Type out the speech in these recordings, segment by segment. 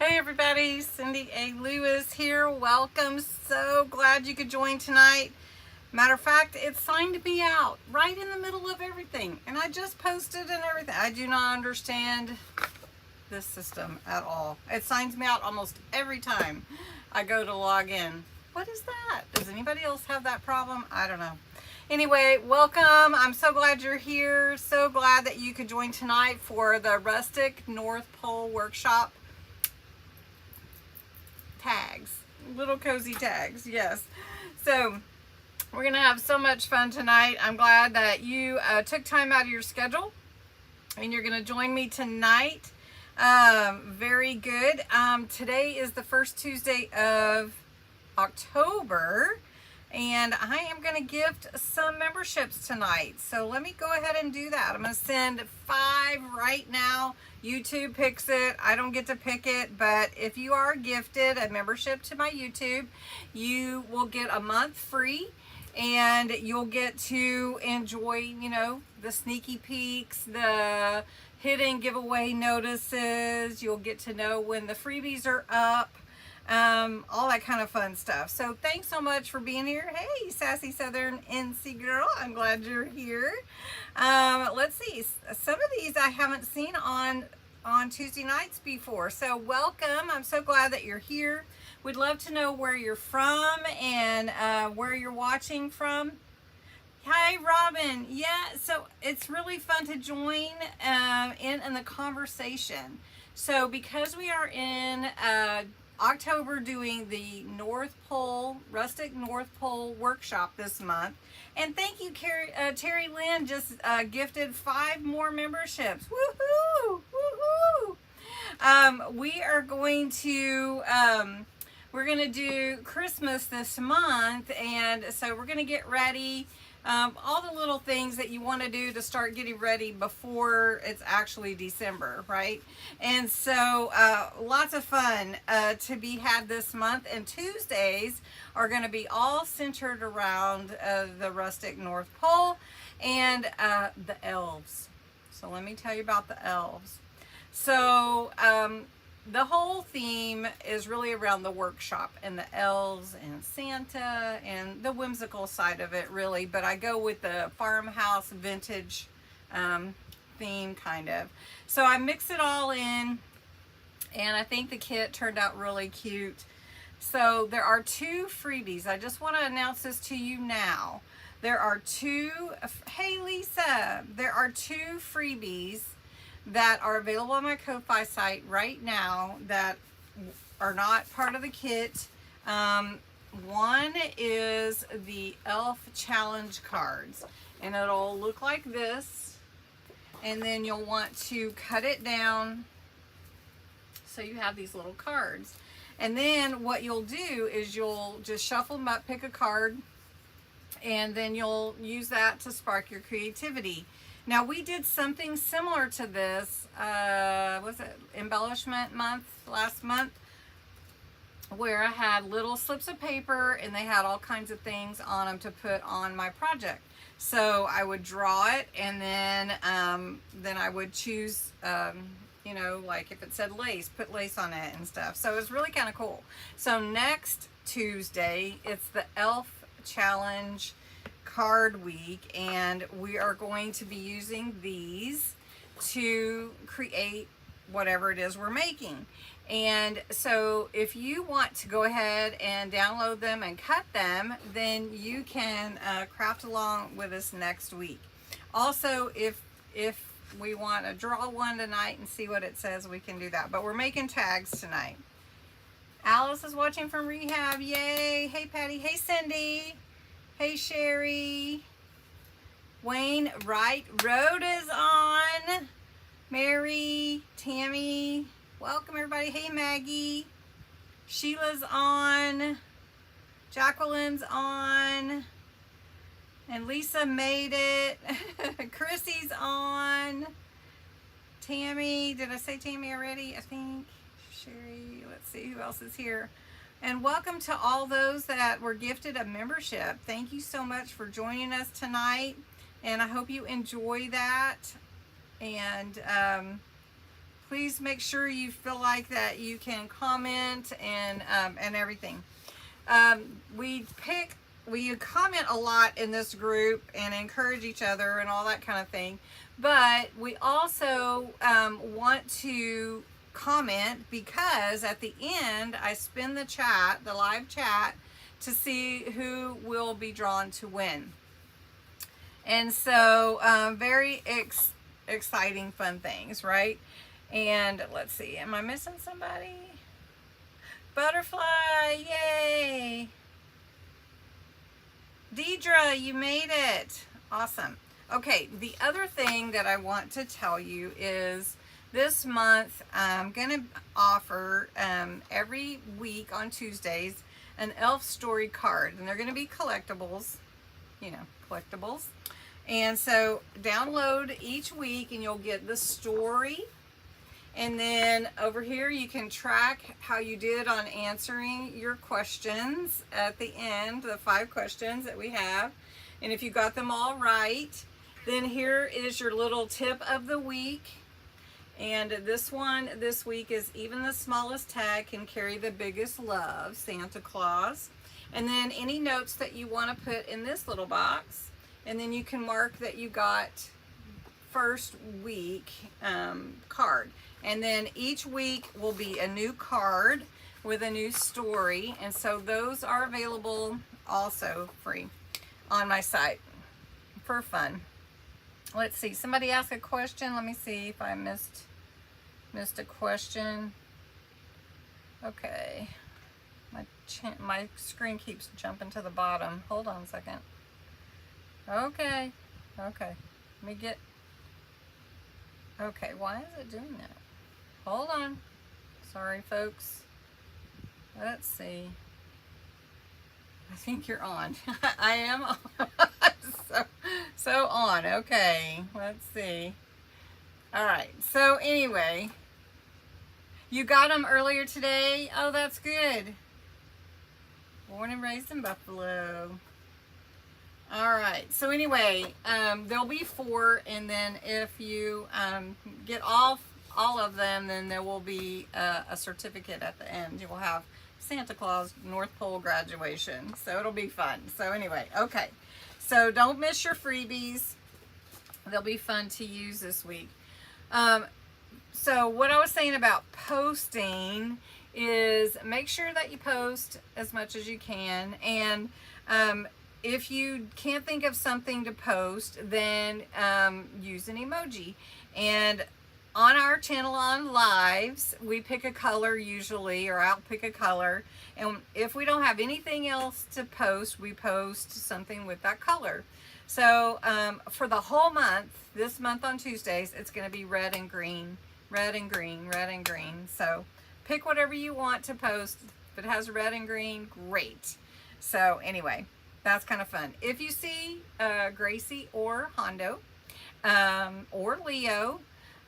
Hey everybody, Cindy A. Lewis here. Welcome. So glad you could join tonight. Matter of fact, it signed me out right in the middle of everything. And I just posted and everything. I do not understand this system at all. It signs me out almost every time I go to log in. What is that? Does anybody else have that problem? I don't know. Anyway, welcome. I'm so glad you're here. So glad that you could join tonight for the Rustic North Pole Workshop tags, little cozy tags. Yes, so we're gonna have so much fun tonight. I'm glad that you took time out of your schedule and you're gonna join me tonight. Very good. Today is the first Tuesday of October and I am going to gift some memberships tonight. So let me go ahead and do that. I'm going to send 5 right now. YouTube picks it. I don't get to pick it, but if you are gifted a membership to my YouTube, you will get a month free and you'll get to enjoy, you know, the sneaky peeks, the hidden giveaway notices. You'll get to know when the freebies are up. All that kind of fun stuff. So thanks so much for being here. Hey, Sassy Southern NC girl, I'm glad you're here. Let's see, some of these I haven't seen on Tuesday nights before. So welcome. I'm so glad that you're here. We'd love to know where you're from and where you're watching from. Hi, Robin. Yeah, so it's really fun to join in the conversation. So because we are in October doing the Rustic North Pole Workshop this month. And thank you, Terry Lynn just gifted 5 more memberships. Woohoo! Woohoo! We are going to, we're going to do Christmas this month. And so we're going to get ready. All the little things that you want to do to start getting ready before it's actually December, right? And so lots of fun to be had this month, and Tuesdays are going to be all centered around the Rustic North Pole and the elves. So let me tell you about the elves. So the whole theme is really around the workshop and the elves and Santa and the whimsical side of it, really. But I go with the farmhouse vintage theme, kind of. So I mix it all in, and I think the kit turned out really cute. So there are 2 freebies. I just want to announce this to you now. There are 2, hey Lisa, there are 2 freebies that are available on my Ko-Fi site right now that are not part of the kit. One is the Elf Challenge cards, and it'll look like this, and then you'll want to cut it down so you have these little cards. And then what you'll do is you'll just shuffle them up, pick a card, and then you'll use that to spark your creativity. Now we did something similar to this, was it Embellishment Month last month, where I had little slips of paper and they had all kinds of things on them to put on my project. So I would draw it, and then I would choose, you know, like if it said lace, put lace on it and stuff. So it's really kind of cool. So next Tuesday, it's the Elf Challenge card week, and we are going to be using these to create whatever it is we're making. And so if you want to go ahead and download them and cut them, then you can craft along with us next week. Also, if we want to draw one tonight and see what it says, we can do that. But we're making tags tonight. Alice is watching from rehab. Yay. Hey Patty. Hey Cindy. Hey Sherry. Wayne Wright Road is on. Mary, Tammy, welcome everybody. Hey Maggie. Sheila's on. Jacqueline's on. And Lisa made it. Chrissy's on. Tammy, did I say Tammy already? I think. Sherry, let's see who else is here. And welcome to all those that were gifted a membership. Thank you so much for joining us tonight. And I hope you enjoy that. And please make sure you feel like that you can comment and everything. We comment a lot in this group and encourage each other and all that kind of thing. But we also want to comment because at the end I spin the chat, the live chat, to see who will be drawn to win. And so very exciting, fun things, right? And let's see, am I missing somebody? Butterfly, yay! Deidre, you made it. Awesome. Okay, the other thing that I want to tell you is this month I'm going to offer every week on Tuesdays an elf story card. And they're going to be collectibles, you know, collectibles. And so download each week and you'll get the story. And then over here you can track how you did on answering your questions at the end, the 5 questions that we have. And if you got them all right, then here is your little tip of the week. And this one this week is even the smallest tag can carry the biggest love, Santa Claus. And then any notes that you want to put in this little box. And then you can mark that you got first week card. And then each week will be a new card with a new story. And so those are available also free on my site for fun. Let's see, somebody asked a question. Let me see if I missed a question. Okay, my screen keeps jumping to the bottom. Hold on a second. Okay, let me get, okay, why is it doing that? Hold on. Sorry, folks. Let's see. I think you're on. I am on. so on. Okay. Let's see. All right. So anyway, you got them earlier today. Oh, that's good. Born and raised in Buffalo. All right. So anyway, there'll be 4, and then if you get all of them, then there will be a certificate at the end. You will have Santa Claus North Pole graduation, so it'll be fun. So anyway, okay, so don't miss your freebies. They'll be fun to use this week. So what I was saying about posting is make sure that you post as much as you can, and if you can't think of something to post, then use an emoji. And on our channel on lives, we pick a color usually, or I'll pick a color. And if we don't have anything else to post, we post something with that color. So for the whole month, this month on Tuesdays, it's going to be red and green, red and green, red and green. So pick whatever you want to post. If it has red and green, great. So anyway, that's kind of fun. If you see Gracie or Hondo or Leo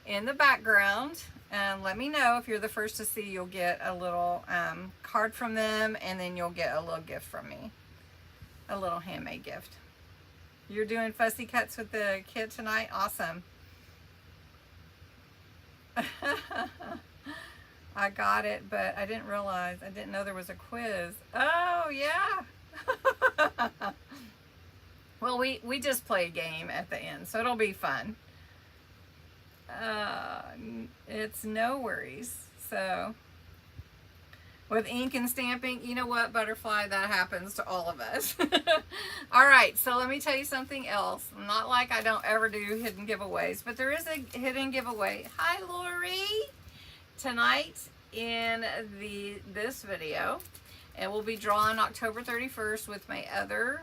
in the background, let me know. If you're the first to see, you'll get a little card from them, and then you'll get a little gift from me, a little handmade gift. You're doing fussy cuts with the kid tonight? Awesome. I got it, but I didn't realize, I didn't know there was a quiz. Oh yeah. Well, we just play a game at the end, so it'll be fun. It's no worries. So with ink and stamping, you know what, Butterfly, that happens to all of us. All right, so let me tell you something else. Not like I don't ever do hidden giveaways, but there is a hidden giveaway. Hi, Lori. Tonight in this video, it will be drawn October 31st with my other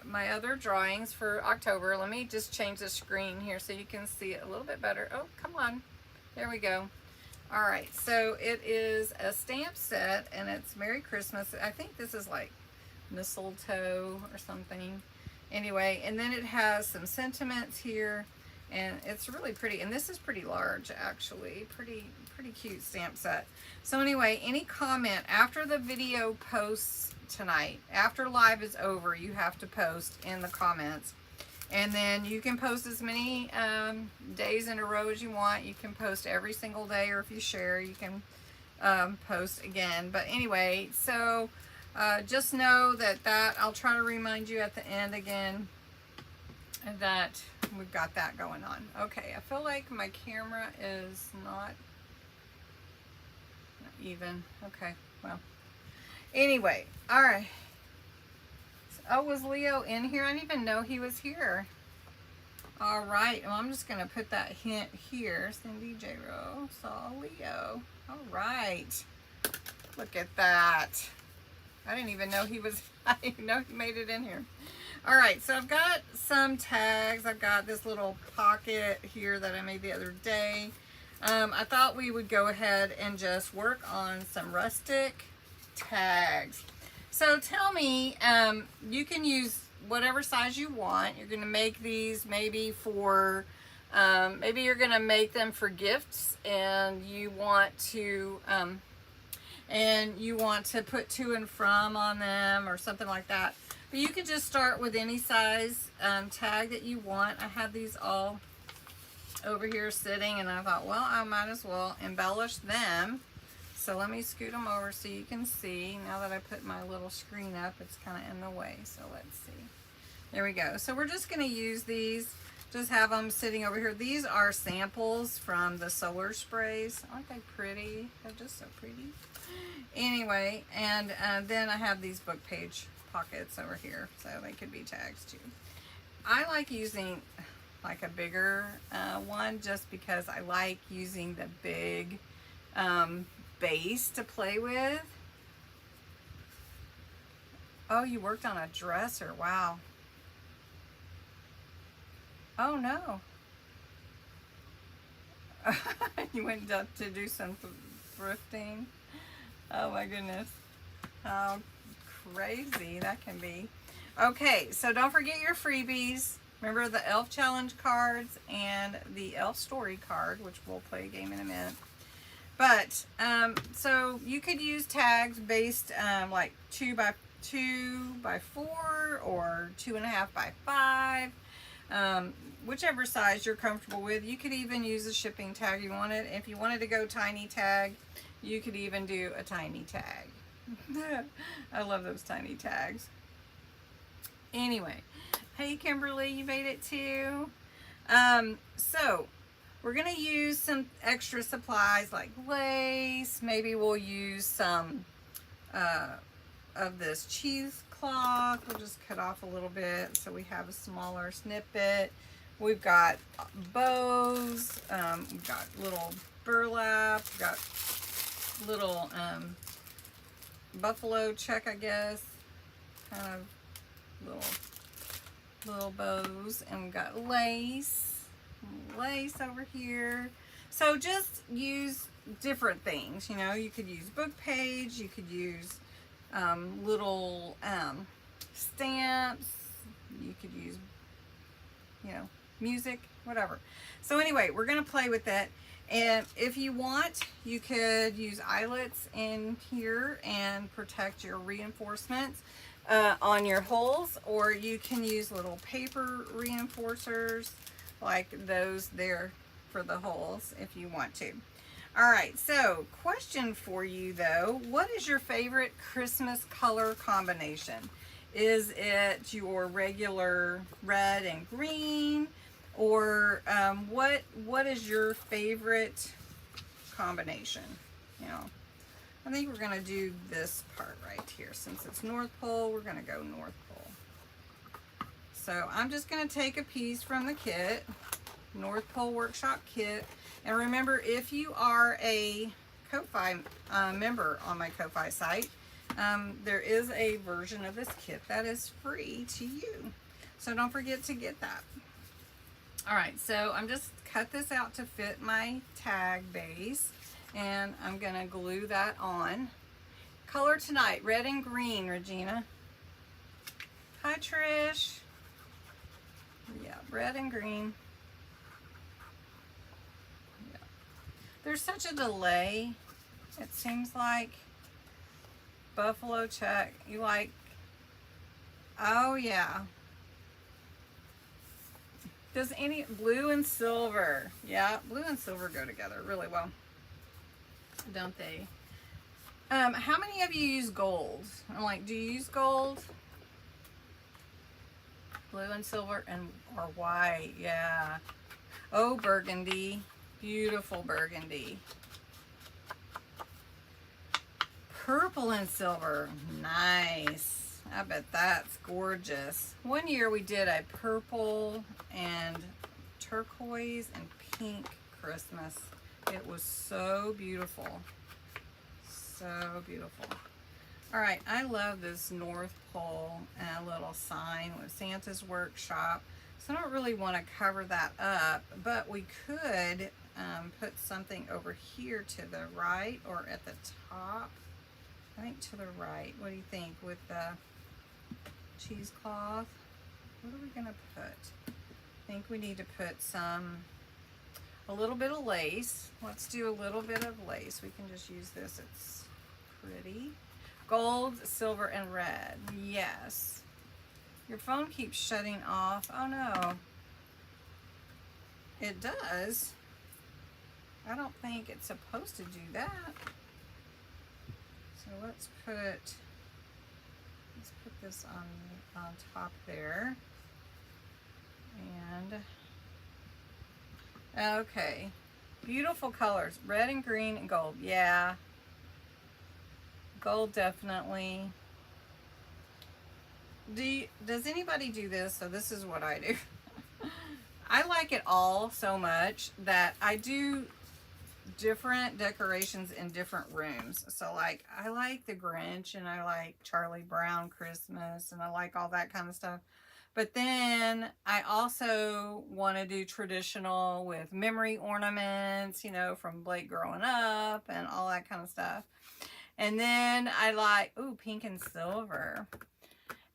my other drawings for October. Let me just change the screen here so you can see it a little bit better. Oh, come on. There we go. All right, so it is a stamp set, and it's Merry Christmas. I think this is like mistletoe or something. Anyway, and then it has some sentiments here, and it's really pretty. And this is pretty large, actually. Pretty cute stamp set. So anyway, any comment after the video posts tonight, after live is over, you have to post in the comments. And then you can post as many days in a row as you want. You can post every single day, or if you share, you can post again. But anyway, so just know that I'll try to remind you at the end again that we've got that going on. Okay, I feel like my camera is not even. Okay, well, anyway, all right. Oh, was Leo in here? I didn't even know he was here. All right, well, I'm just gonna put that hint here. Cindy J. Rowe saw Leo. All right, look at that. I didn't even know he was, I didn't even know he made it in here. All right, so I've got some tags. I've got this little pocket here that I made the other day. I thought we would go ahead and just work on some rustic tags. So tell me, you can use whatever size you want. You're gonna make these maybe for, maybe you're gonna make them for gifts, and you want to put to and from on them or something like that. But you can just start with any size tag that you want. I have these all over here sitting, and I thought, well, I might as well embellish them. So let me scoot them over so you can see. Now that I put my little screen up, it's kind of in the way. So let's see. There we go. So we're just going to use these, just have them sitting over here. These are samples from the solar sprays. Aren't they pretty? They're just so pretty. Anyway, and then I have these book page pockets over here, so they could be tags too. I like using like a bigger one, just because I like using the big base to play with. Oh, you worked on a dresser. Wow. Oh no. You went up to do some thrifting. Oh my goodness. How crazy that can be. Okay, so don't forget your freebies. Remember the Elf Challenge cards and the Elf Story card, which we'll play a game in a minute. But, so you could use tags based like 2 by 2 by 4 or 2.5 by 5. Whichever size you're comfortable with. You could even use a shipping tag you wanted. If you wanted to go tiny tag, you could even do a tiny tag. I love those tiny tags. Anyway, hey Kimberly, you made it too. So we're gonna use some extra supplies like lace. Maybe we'll use some of this cheesecloth. We'll just cut off a little bit so we have a smaller snippet. We've got bows. We've got little burlap. We've got little buffalo check, I guess, kind of little bows, and we've got lace over here. So just use different things, you know. You could use book page, you could use little stamps, you could use, you know, music, whatever. So anyway, we're gonna play with it. And if you want, you could use eyelets in here and protect your reinforcements on your holes, or you can use little paper reinforcers like those there for the holes if you want to. All right, so question for you though, what is your favorite Christmas color combination? Is it your regular red and green? Or what is your favorite combination? You know, I think we're gonna do this part right here. Since it's North Pole, we're gonna go North Pole. So I'm just gonna take a piece from the kit, North Pole Workshop kit. And remember, if you are a Ko-Fi member on my Ko-Fi site, there is a version of this kit that is free to you. So don't forget to get that. All right, so I'm just cut this out to fit my tag base, and I'm gonna glue that on. Color tonight, red and green, Regina. Hi, Trish. Yeah, red and green. Yeah. There's such a delay, it seems like. Buffalo check, you like, oh yeah. Does any blue and silver? Yeah, blue and silver go together really well, don't they? How many of you use gold? I'm like, do you use gold? Blue and silver and or white? Yeah. Oh, burgundy, beautiful burgundy. Purple and silver, nice. I bet that's gorgeous. One year we did a purple and turquoise and pink Christmas. It was so beautiful. So beautiful. All right, I love this North Pole and a little sign with Santa's Workshop. So I don't really want to cover that up, but we could put something over here to the right or at the top. I think to the right. What do you think with the cheesecloth? What are we gonna put? I think we need to put a little bit of lace. Let's do a little bit of lace. We can just use this, it's pretty. Gold, silver, and red, yes. Your phone keeps shutting off. Oh no. It does. I don't think it's supposed to do that. So let's put this on top there. And okay, beautiful colors, red and green and gold. Yeah, gold definitely. Does anybody do this? So this is what I do. I like it all so much that I do different decorations in different rooms. So like I like the Grinch and I like Charlie Brown Christmas and I like all that kind of stuff. But then I also want to do traditional with memory ornaments, you know, from Blake growing up and all that kind of stuff. And then I like, ooh, pink and silver.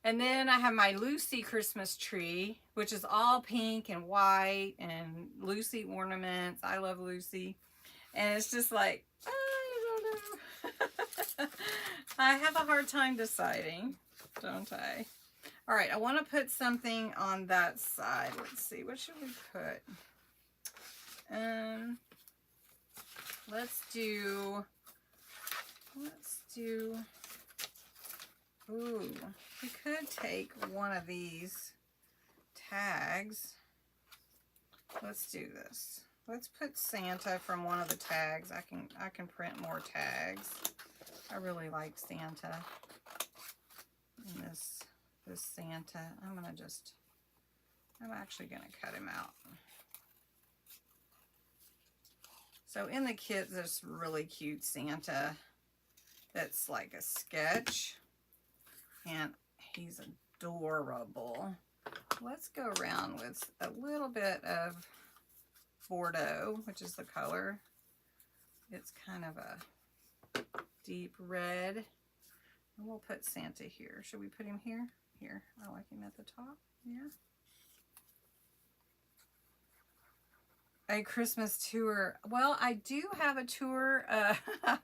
And then I have my Lucy Christmas tree, which is all pink and white and Lucy ornaments. I love Lucy. And it's just like, I don't know. I have a hard time deciding, don't I? All right, I want to put something on that side. Let's see, what should we put? Let's do, ooh, we could take one of these tags. Let's do this. Let's put Santa from one of the tags. I can print more tags. I really like Santa. And this Santa, I'm actually gonna cut him out. So in the kit, this really cute Santa that's like a sketch, and he's adorable. Let's go around with a little bit of Bordeaux, which is the color. It's kind of a deep red. And we'll put Santa here. Should we put him here? Here. I like him at the top. Yeah. A Christmas tour. Well, I do have a tour. I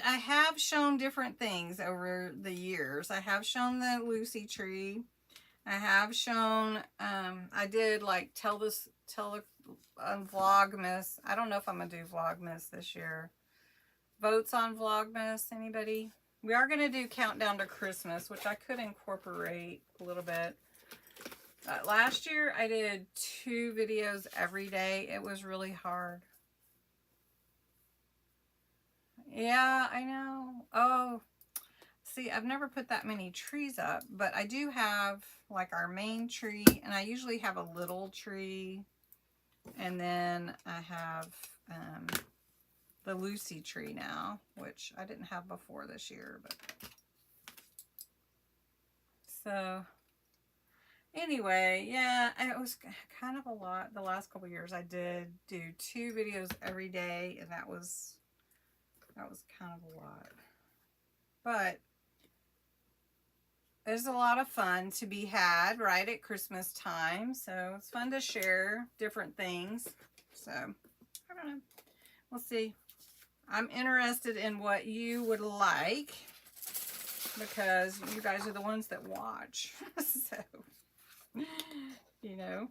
have shown different things over the years. I have shown the Lucy tree. I have shown, I did like tell Vlogmas. I don't know if I'm gonna do Vlogmas this year. Votes on Vlogmas, anybody? We are gonna do Countdown to Christmas, which I could incorporate a little bit. Last year I did 2 videos every day. It was really hard. Yeah, I know. Oh, see, I've never put that many trees up, but I do have like our main tree, and I usually have a little tree, and then I have the Lucy tree now, which I didn't have before this year. But so anyway, yeah, it was kind of a lot. The last couple years I did do 2 videos every day, and that was kind of a lot. But there's a lot of fun to be had right at Christmas time. So it's fun to share different things. So I don't know. We'll see. I'm interested in what you would like, because you guys are the ones that watch. So, you know.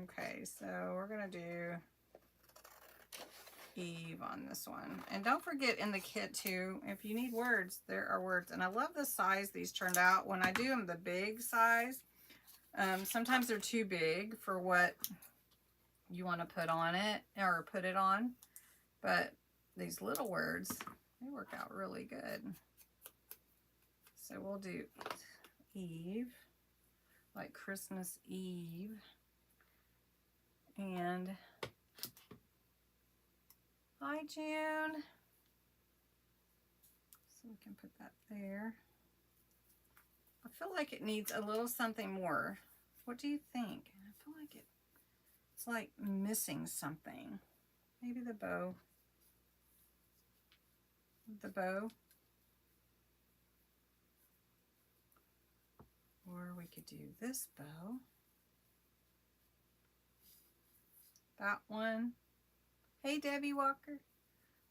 Okay, so we're gonna do Eve on this one. And don't forget in the kit too, if you need words, there are words. And I love the size these turned out. When I do them the big size, sometimes they're too big for what you want to put on it or put it on. But these little words, they work out really good. So we'll do Eve, like Christmas Eve. And hi, June. So we can put that there. I feel like it needs a little something more. What do you think? I feel like it's like missing something. Maybe the bow. The bow. Or we could do this bow. That one. Hey, Debbie Walker.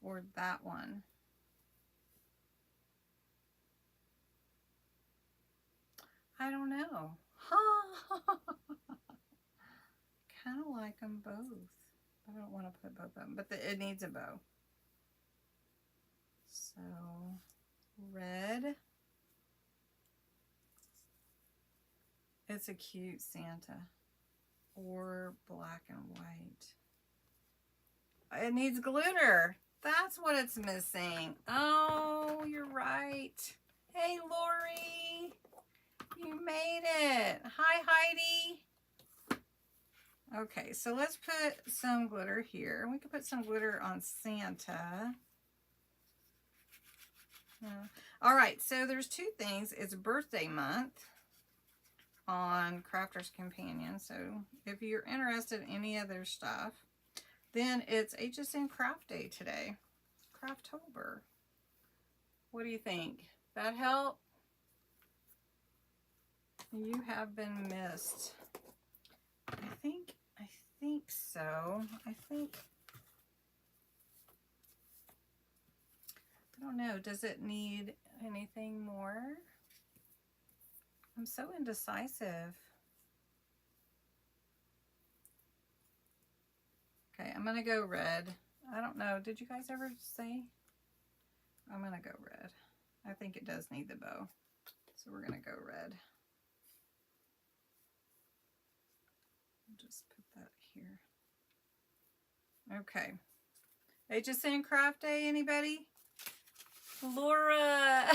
Or that one. I don't know. Kind of like them both. I don't want to put both of them, but it needs a bow. So, red. It's a cute Santa. Or black and white. It needs glitter. That's what it's missing. Oh, you're right. Hey, Lori. You made it. Hi, Heidi. Okay, so let's put some glitter here. We could put some glitter on Santa. All right, so there's two things. It's birthday month on Crafter's Companion. So if you're interested in any other stuff, then it's HSN Craft Day today. Craftober. What do you think? That help? You have been missed. I think so. I don't know. Does it need anything more? I'm so indecisive. Okay, I'm gonna go red. I don't know. Did you guys ever say? I'm gonna go red. I think it does need the bow. So we're gonna go red. I'll just put that here. Okay. HSN Craft Day, anybody? Laura.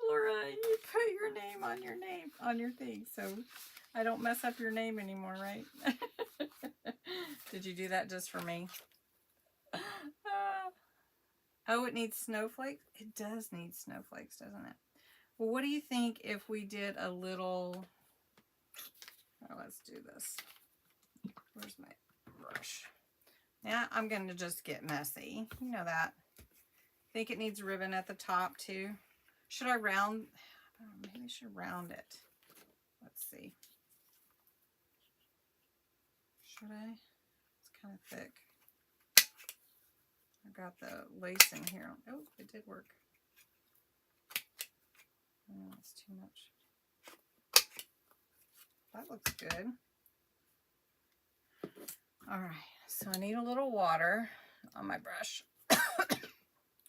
Laura, you put your name on your thing, so I don't mess up your name anymore, right? Did you do that just for me? Oh, it needs snowflakes? It does need snowflakes, doesn't it? Well, what do you think if we did a little... Oh, let's do this. Where's my brush? Yeah, I'm going to just get messy. You know that. Think it needs ribbon at the top too. Should I round? Maybe I should round it. Let's see. Should I? It's kind of thick. I got the lace in here. Oh, it did work. Oh, that's too much. That looks good. All right, so I need a little water on my brush.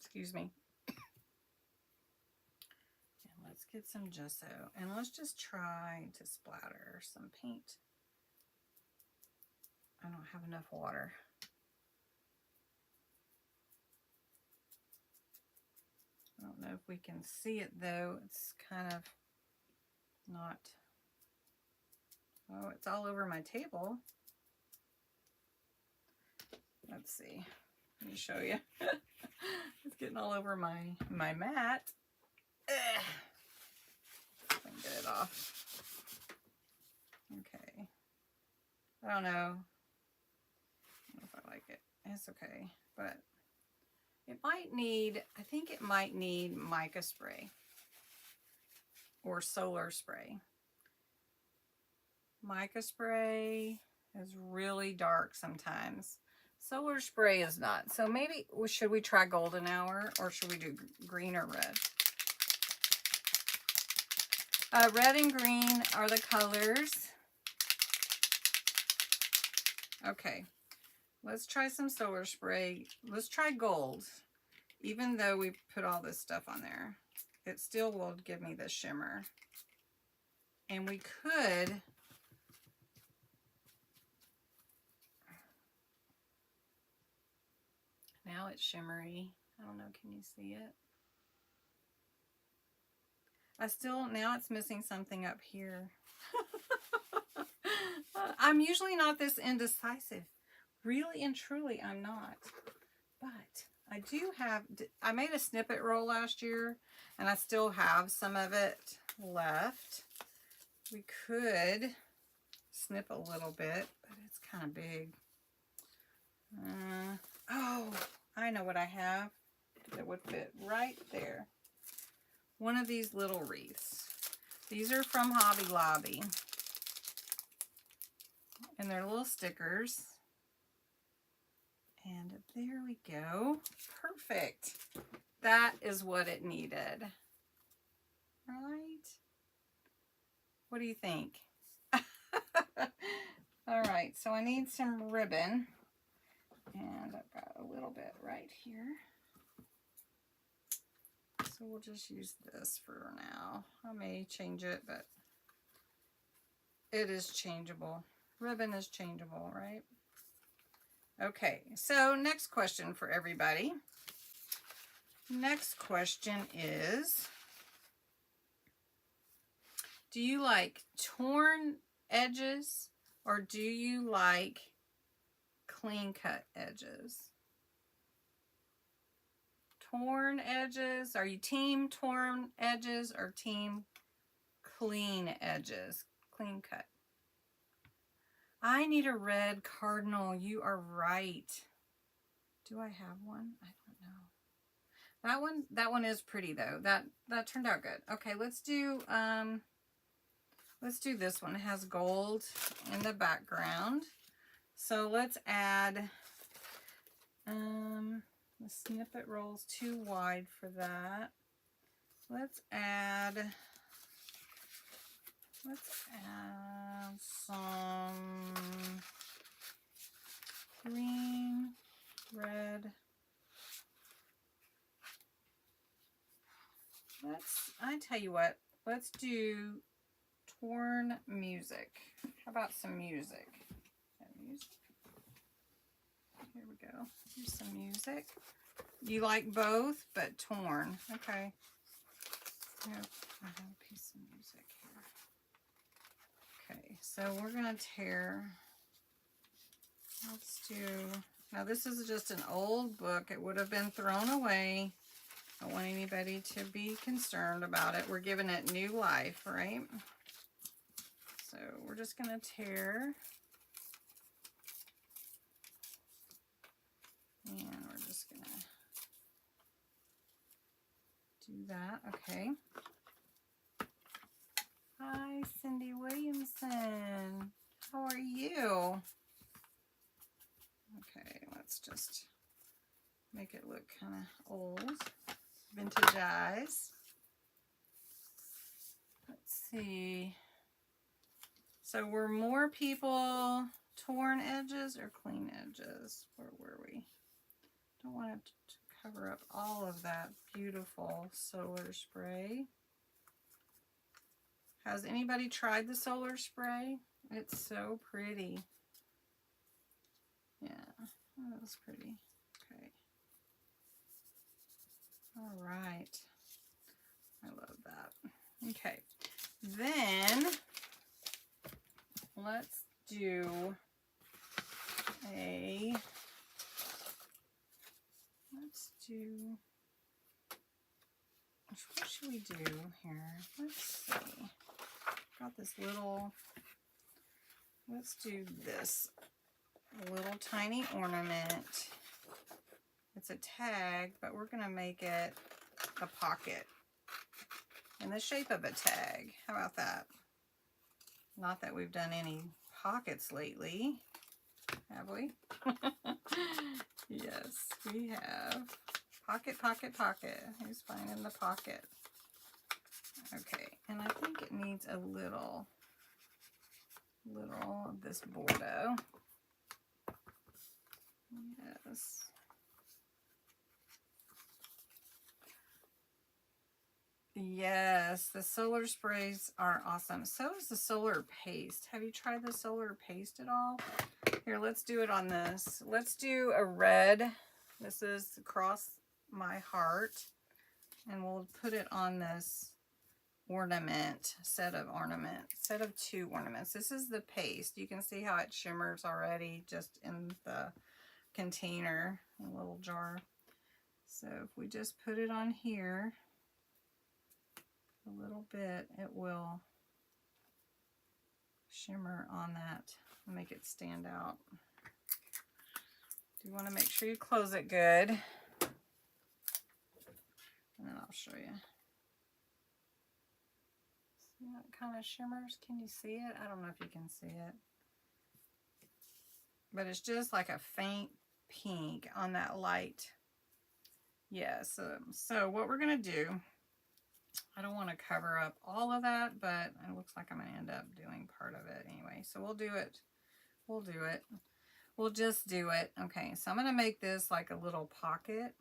Excuse me. And let's get some gesso. And let's just try to splatter some paint. I don't have enough water. I don't know if we can see it though. It's kind of not. Oh, it's all over my table. Let's see. Let me show you. It's getting all over my mat. Ugh. I can get it off. Okay. I don't know if I like it. It's okay, but it might need, I think it might need mica spray or solar spray. Mica spray is really dark sometimes. Solar spray is not. So maybe, should we try golden hour or should we do green or red? Red and green are the colors. Okay, let's try some solar spray. Let's try gold. Even though we put all this stuff on there, it still will give me the shimmer. And we could, now it's shimmery. I don't know, can you see it? Now it's missing something up here. I'm usually not this indecisive. Really and truly, I'm not. But I do have, I made a snippet roll last year, and I still have some of it left. We could snip a little bit, but it's kind of big. Oh, I know what I have that would fit right there. One of these little wreaths. These are from Hobby Lobby. And they're little stickers. And there we go. Perfect. That is what it needed. Right? What do you think? All right, so I need some ribbon. And I've got a little bit right here. So we'll just use this for now. I may change it, but it is changeable. Ribbon is changeable, right? Okay, so next question for everybody. Next question is, do you like torn edges or do you like clean cut edges? Torn edges, are you team torn edges or team clean edges? Clean cut. I need a red cardinal. You are right. Do I have one? I don't know. That one is pretty though. That turned out good. Okay, let's do this one. It has gold in the background. So let's add the snippet roll's too wide for that. Let's add some green, red. I tell you what, let's do torn music. How about some music? Music. Here we go. Here's some music. You like both, but torn. Okay. Here, I have a piece of music here. Okay, so we're going to tear. Let's do, now this is just an old book. It would have been thrown away. I don't want anybody to be concerned about it. We're giving it new life, right? So we're just going to tear. And we're just going to do that. Okay. Hi, Cindy Williamson. How are you? Okay, let's just make it look kind of old, vintage-ized. Let's see. So were more people torn edges or clean edges? Where were we? Don't want it to cover up all of that beautiful solar spray. Has anybody tried the solar spray? It's so pretty. Yeah, that was pretty. Okay. All right. I love that. Okay. Then let's do what should we do here? Let's see. Got this little, let's do this little tiny ornament. It's a tag, but we're going to make it a pocket in the shape of a tag. How about that? Not that we've done any pockets lately, have we? Yes, we have. Pocket, pocket, pocket. Who's finding the pocket? Okay, and I think it needs a little of this Bordeaux. Yes. Yes, the solar sprays are awesome. So is the solar paste. Have you tried the solar paste at all? Here, let's do it on this. Let's do a red. This is Across My Heart. And we'll put it on this ornament, set of 2 ornaments. This is the paste. You can see how it shimmers already just in the container, a little jar. So if we just put it on here a little bit, it will shimmer on that and make it stand out. You want to make sure you close it good, and then I'll show you. See how it kind of shimmers? Can you see it? I don't know if you can see it, but it's just like a faint pink on that light. Yes. So what we're going to do, I don't want to cover up all of that, but it looks like I'm going to end up doing part of it anyway. So we'll do it. We'll do it. We'll just do it. Okay, so I'm going to make this like a little pocket,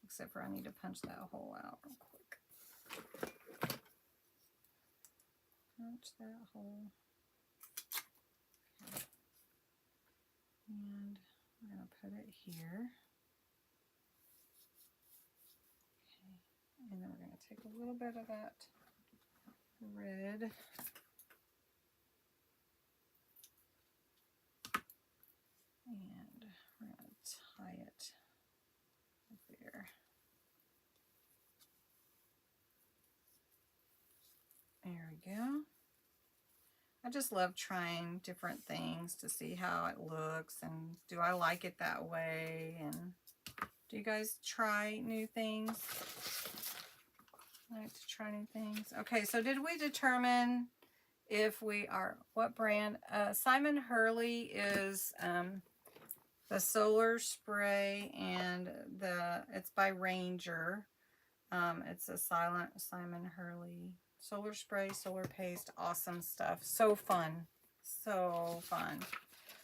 except for I need to punch that hole out real quick. Punch that hole. Okay. And I'm going to put it here. Okay, and then we're going to take a little bit of that red. And we're going to tie it up there. There we go. I just love trying different things to see how it looks and do I like it that way, and do you guys try new things? I like to try new things. Okay, so did we determine if we are, what brand? Simon Hurley is the solar spray, and it's by Ranger. It's a silent Simon Hurley solar spray, solar paste, awesome stuff. So fun,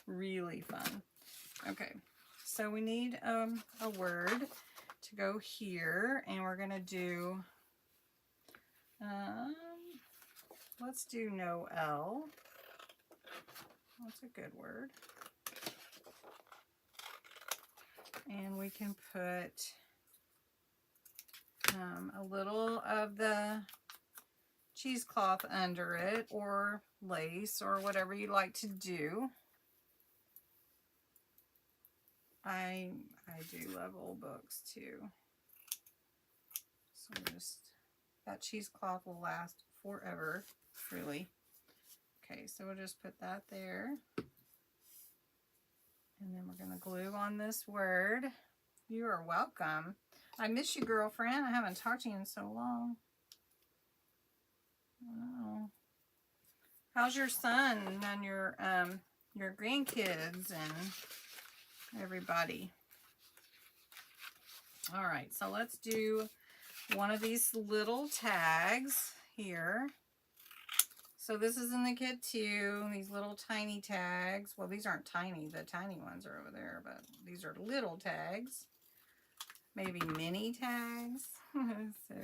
really fun. Okay, so we need a word to go here, and we're gonna do let's do Noel. That's a good word. And we can put a little of the cheesecloth under it, or lace, or whatever you like to do. I do love old books too. So that cheesecloth will last forever, truly. Okay, so we'll just put that there. And then we're going to glue on this word. You are welcome. I miss you, girlfriend. I haven't talked to you in so long. Oh. How's your son and your grandkids and everybody? All right, so let's do one of these little tags here. So this is in the kit too, these little tiny tags. Well, these aren't tiny, the tiny ones are over there, but these are little tags. Maybe mini tags. So,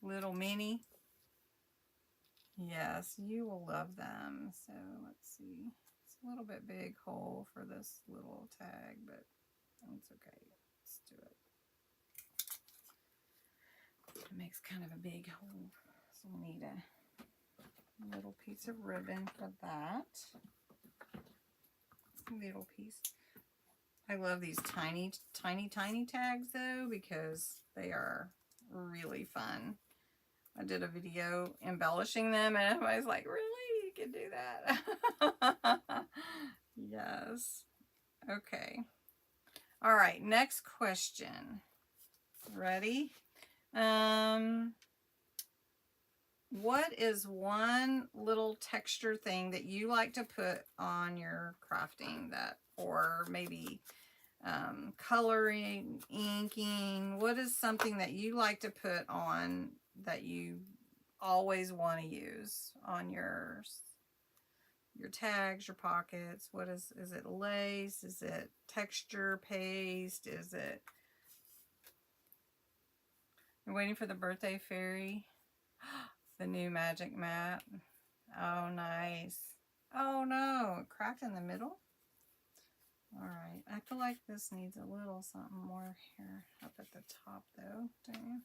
little mini. Yes, you will love them. So let's see. It's a little bit big hole for this little tag, but it's okay. Let's do it. It makes kind of a big hole, so we need a little piece of ribbon for that. Little piece. I love these tiny tags though, because they are really fun. I did a video embellishing them, and I was like, really? You can do that? Yes. Okay. All right, next question. Ready? What is one little texture thing that you like to put on your crafting, that, or maybe coloring, inking? What is something that you like to put on that you always want to use on yours? your tags, your pockets. What is it lace? Is it texture paste? Is it, you're waiting for the birthday fairy? The new magic mat. Oh, nice. Oh no, it cracked in the middle. All right, I feel like this needs a little something more here up at the top though, don't you?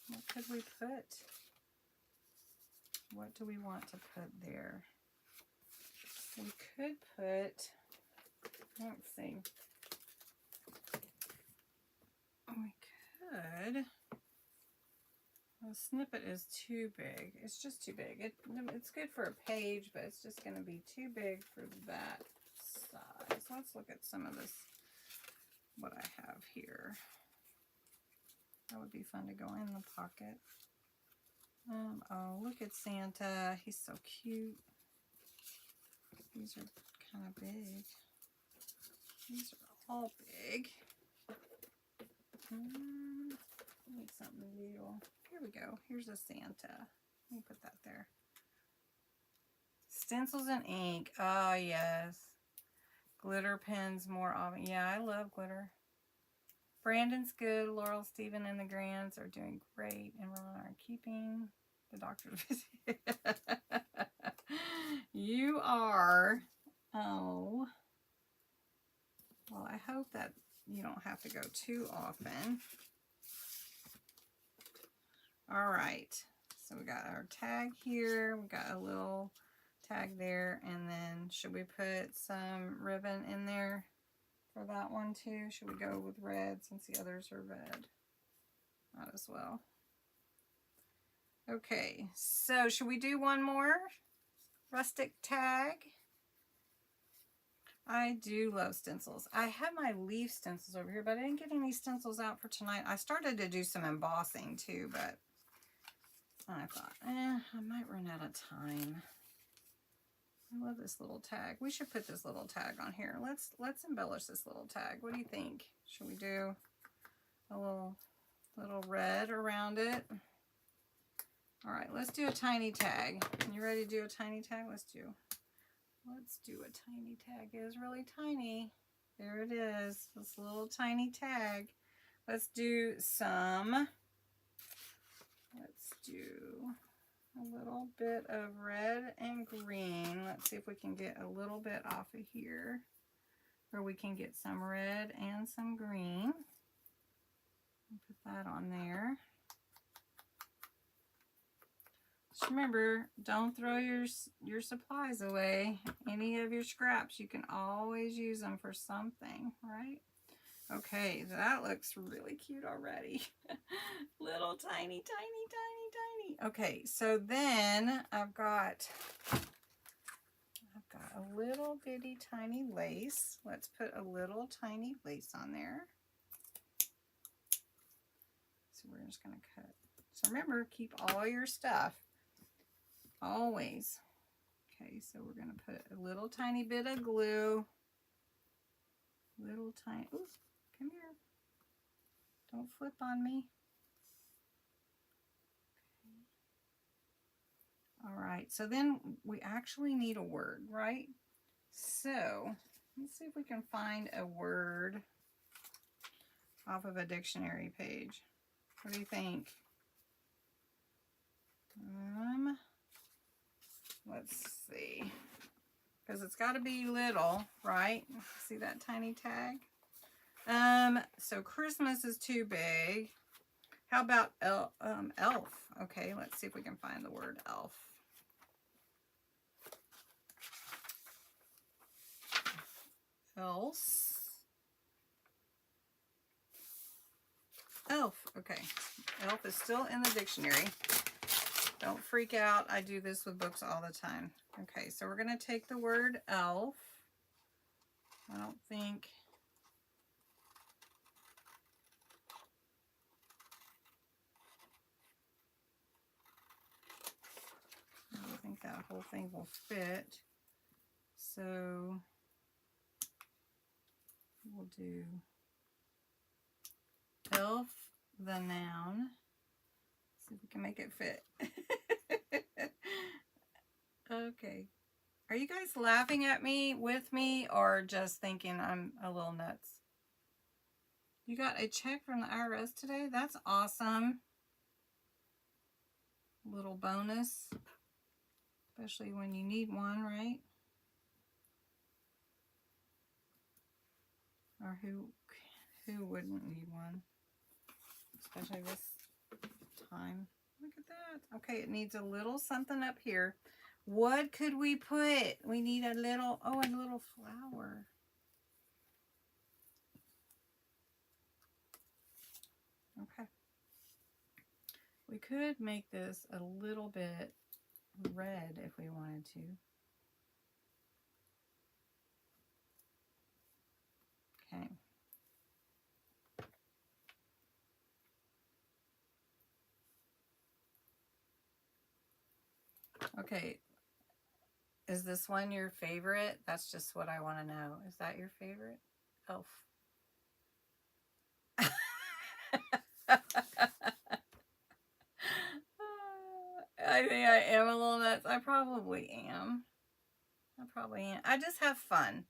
What could we put? What do we want to put there? We could put, let's see. We could, the snippet is too big. It's just too big. It's good for a page, but it's just going to be too big for that size. Let's look at some of this, what I have here. That would be fun to go in the pocket. Oh, look at Santa. He's so cute. These are kind of big. These are all big. Need something little. Here we go. Here's a Santa. Let me put that there. Stencils and ink. Oh, yes. Glitter pens more often. Yeah, I love glitter. Brandon's good. Laurel, Stephen, and the Grands are doing great. And we're on keeping the doctor's visit. You are. Oh. Well, I hope that you don't have to go too often. All right. So we got our tag here. We got a little tag there. And then should we put some ribbon in there for that one too? Should we go with red since the others are red? Might as well. Okay. So should we do one more rustic tag? I do love stencils. I have my leaf stencils over here, but I didn't get any stencils out for tonight. I started to do some embossing too, but I thought, I might run out of time. I love this little tag. We should put this little tag on here. Let's embellish this little tag. What do you think? Should we do a little red around it? All right, let's do a tiny tag. You ready to do a tiny tag? Let's do a tiny tag. It is really tiny. There it is. This little tiny tag. Let's do some. Let's do a little bit of red and green. Let's see if we can get a little bit off of here where we can get some red and some green. Put that on there. Just remember, don't throw your supplies away. Any of your scraps, you can always use them for something, right? Okay, that looks really cute already. Little tiny, tiny, tiny, tiny. Okay, so then I've got a little bitty tiny lace. Let's put a little tiny lace on there. So we're just going to cut. So remember, keep all your stuff. Always. Okay, so we're going to put a little tiny bit of glue. Little tiny, ooh, come here. Don't flip on me. Okay. All right, so then we actually need a word, right? So let's see if we can find a word off of a dictionary page. What do you think? Let's see, because it's got to be little, right? See that tiny tag? So Christmas is too big. How about elf? Okay, let's see if we can find the word elf. Else. Elf. Okay, elf is still in the dictionary. Don't freak out. I do this with books all the time. Okay, so we're going to take the word elf. I don't think... that whole thing will fit. So we'll do elf, the noun. See if we can make it fit. Okay. Are you guys laughing at me, with me, or just thinking I'm a little nuts? You got a check from the IRS today? That's awesome. Little bonus. Especially when you need one, right? Or who wouldn't need one? Especially this time. Look at that. Okay, it needs a little something up here. What could we put? We need a little, oh, a little flower. Okay. We could make this a little bit red if we wanted to. Okay. Okay. Is this one your favorite? That's just what I want to know. Is that your favorite? Elf. I think I am a little nuts. I probably am. I just have fun.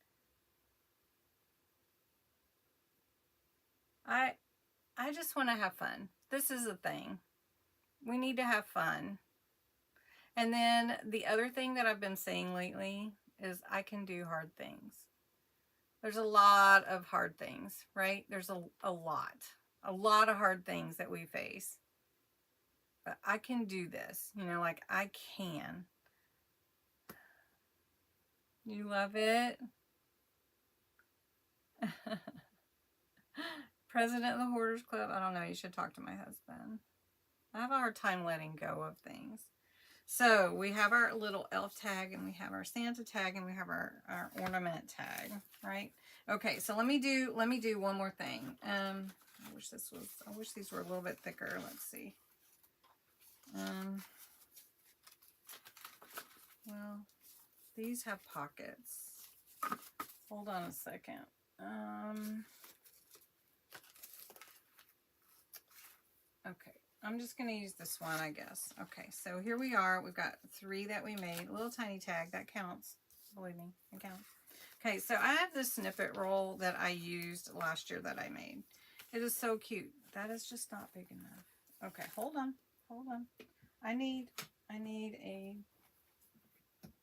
I just want to have fun. This is the thing. We need to have fun. And then the other thing that I've been saying lately is I can do hard things. There's a lot of hard things, right? There's a lot of hard things that we face. But I can do this, you know, like I can. You love it? President of the Hoarders Club. I don't know. You should talk to my husband. I have a hard time letting go of things. So we have our little elf tag, and we have our Santa tag, and we have our ornament tag, right? Okay, so let me do one more thing. I wish these were a little bit thicker. Let's see. Well, these have pockets. Hold on a second. Okay, I'm just going to use this one, I guess. Okay, so here we are. We've got 3 that we made. A little tiny tag. That counts. Believe me, it counts. Okay, so I have this snippet roll that I used last year that I made. It is so cute. That is just not big enough. Okay, hold on. I need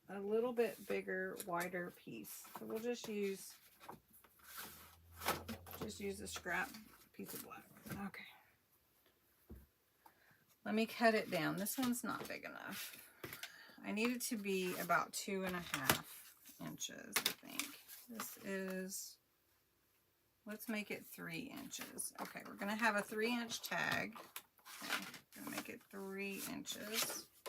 a little bit bigger, wider piece. So we'll just use a scrap piece of black. Okay. Let me cut it down. This one's not big enough. I need it to be about 2.5 inches, I think. This is, let's make it 3 inches. Okay, we're gonna have a 3-inch tag. Okay, gonna make it 3 inches. Okay.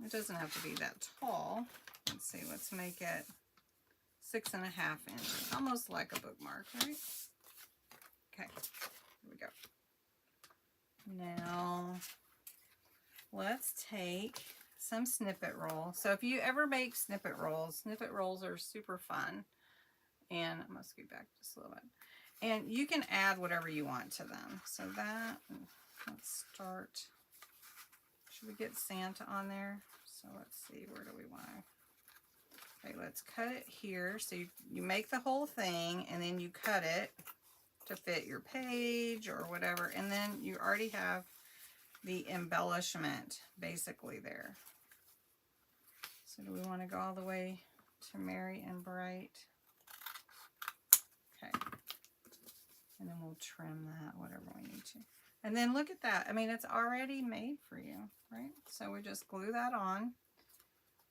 It doesn't have to be that tall. Let's see, let's make it 6.5 inches, almost like a bookmark, right? Okay, here we go. Now, let's take some snippet roll. So if you ever make snippet rolls are super fun. And I'm going to scoot back just a little bit. And you can add whatever you want to them. So that, let's start. Should we get Santa on there? So let's see, where do we want to? Okay, let's cut it here. So you make the whole thing, and then you cut it to fit your page or whatever, and then you already have the embellishment basically there. So do we want to go all the way to Merry and Bright? Okay, and then we'll trim that whatever we need to. And then look at that. I mean, it's already made for you, right? So we just glue that on,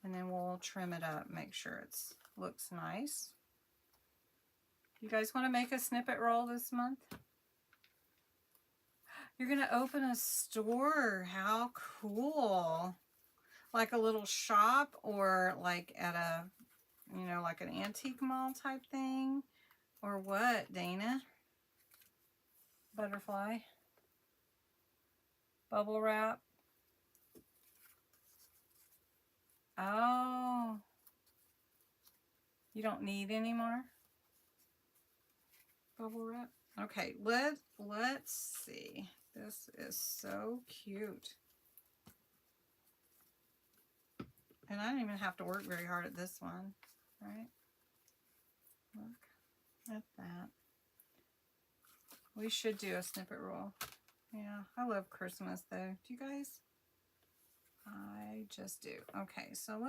and then we'll trim it up, make sure it looks nice. You guys want to make a snippet roll this month? You're going to open a store. How cool. Like a little shop, or like at a, you know, like an antique mall type thing. Or what, Dana? Butterfly. Bubble wrap. Oh. You don't need any more bubble wrap? Okay, let's see. This is so cute. And I don't even have to work very hard at this one, right? Look at that. We should do a snippet roll. Yeah, I love Christmas though. Do you guys? I just do. Okay, so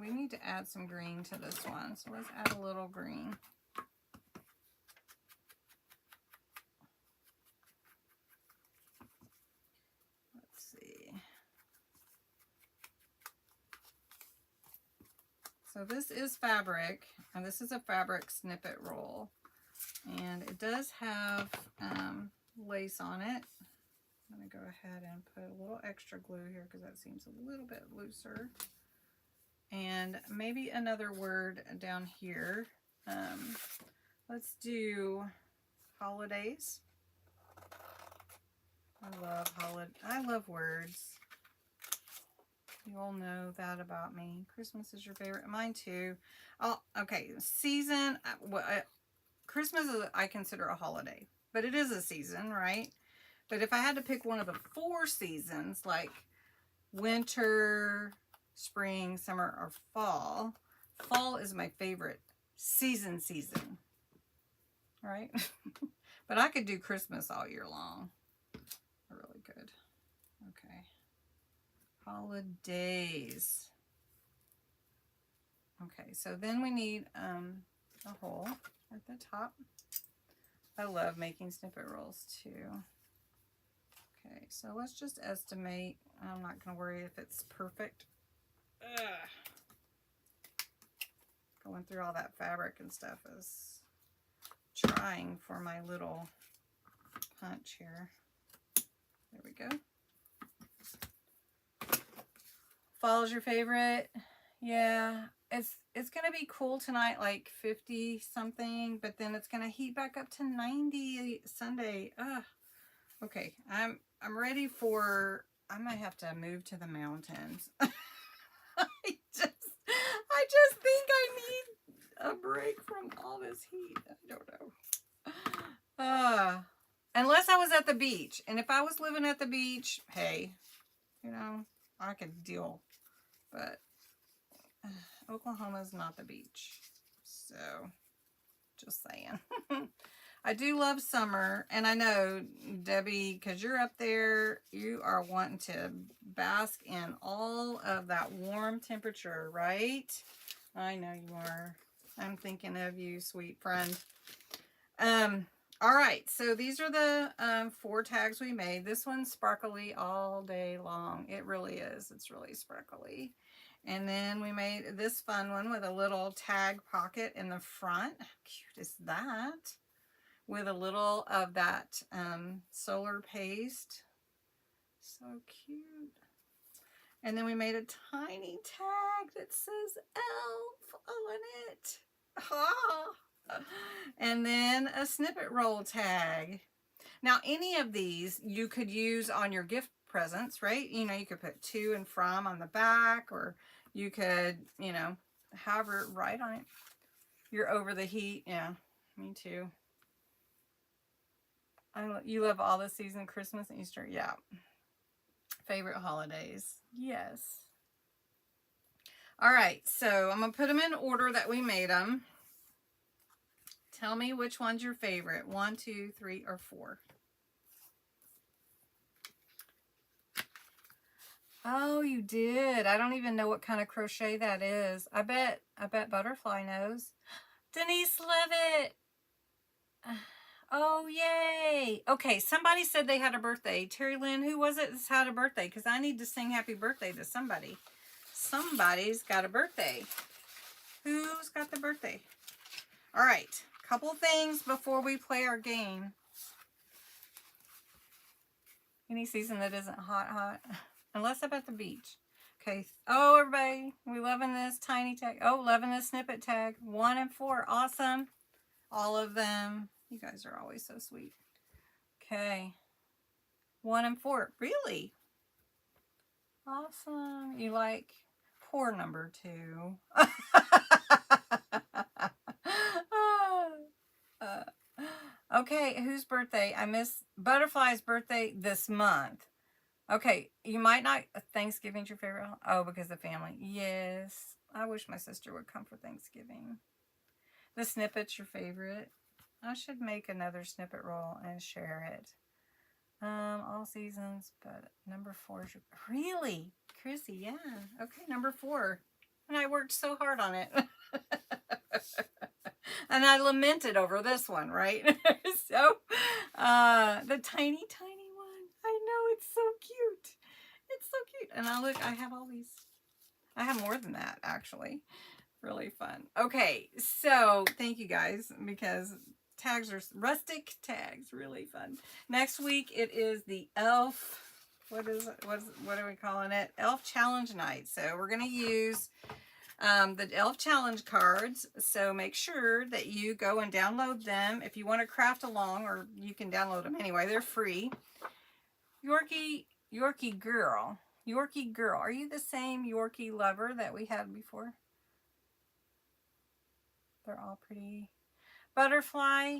we need to add some green to this one. So let's add a little green. Let's see. So this is fabric, and this is a fabric snippet roll. And it does have lace on it. I'm going to go ahead and put a little extra glue here because that seems a little bit looser. And maybe another word down here. Let's do holidays. I love words. You all know that about me. Christmas is your favorite. Mine too. Oh, okay. Season. Christmas is, I consider a holiday, but it is a season, right? But if I had to pick one of the 4 seasons, like winter, spring, summer, or fall, fall is my favorite season, right? But I could do Christmas all year long. Really good. Okay. Holidays. Okay, so then we need a hole at the top. I love making snippet rolls too. Okay, so let's just estimate. I'm not going to worry if it's perfect. Ugh. Going through all that fabric and stuff is trying for my little punch here. There we go. Fall's your favorite? Yeah, it's gonna be cool tonight, like 50 something, but then it's gonna heat back up to 90 Sunday. Okay, I'm ready for. I might have to move to the mountains. I just think I need a break from all this heat. I don't know. Unless I was at the beach, and if I was living at the beach, hey, you know, I could deal. But Oklahoma is not the beach, so just saying. I do love summer, and I know, Debbie, because you're up there, you are wanting to bask in all of that warm temperature, right? I know you are. I'm thinking of you, sweet friend. All right, so these are the 4 tags we made. This one's sparkly all day long. It really is. It's really sparkly. And then we made this fun one with a little tag pocket in the front. How cute is that? With a little of that solar paste. So cute. And then we made a tiny tag that says ELF on it. Ah. And then a snippet roll tag. Now, any of these you could use on your gift presents, right? You know, you could put to and from on the back, or you could, you know, however, write on it. You're over the heat. Yeah, me too. You love all the season, Christmas and Easter. Yeah. Favorite holidays. Yes. All right, so I'm going to put them in order that we made them. Tell me which one's your favorite. 1, 2, 3, or 4. Oh, you did. I don't even know what kind of crochet that is. I bet Butterfly knows. Denise Levitt. Oh, yay. Okay, somebody said they had a birthday. Terry Lynn, who was it that's had a birthday? Because I need to sing happy birthday to somebody. Somebody's got a birthday. Who's got the birthday? All right, couple things before we play our game. Any season that isn't hot. Unless I'm at the beach. Okay. Oh, everybody, we loving this tiny tag. Oh, loving this snippet tag. 1 and 4. Awesome. All of them. You guys are always so sweet. Okay. 1 and 4. Really? Awesome. You like poor number 2. Okay, whose birthday? I miss Butterfly's birthday this month. Okay, you might not. Thanksgiving's your favorite? Oh, because the family. Yes. I wish my sister would come for Thanksgiving. The snippet's your favorite. I should make another snippet roll and share it. All seasons, but number 4 is your, really? Chrissy, yeah. Okay, number 4. And I worked so hard on it. And I lamented over this one, right? So, the tiny, tiny one. I know, it's so cute. It's so cute. And I have all these. I have more than that, actually. Really fun. Okay, so thank you guys, because tags are rustic tags, really fun. Next week it is the elf. What are we calling it? Elf challenge night. So we're gonna use the elf challenge cards. So make sure that you go and download them if you want to craft along, or you can download them anyway. They're free. Yorkie girl. Are you the same Yorkie lover that we had before? They're all pretty. Butterfly,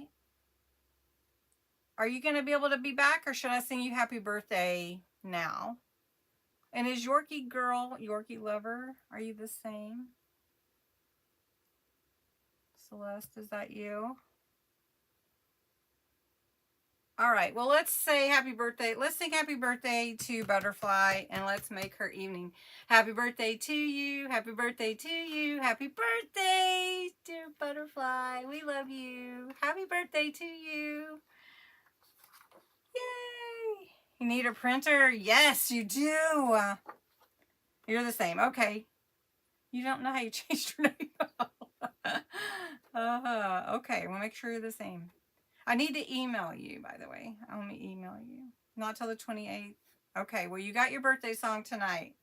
are you going to be able to be back, or should I sing you happy birthday now? And is Yorkie girl, Yorkie lover, are you the same? Celeste, is that you? All right, well, let's say happy birthday. Let's sing happy birthday to Butterfly, and let's make her evening. Happy birthday to you. Happy birthday to you. Happy birthday, dear Butterfly. We love you. Happy birthday to you. Yay. You need a printer? Yes, you do. You're the same. Okay. You don't know how you changed your name. Okay, we'll make sure you're the same. I need to email you, by the way. I'll email you. Not till the 28th. Okay, well, you got your birthday song tonight.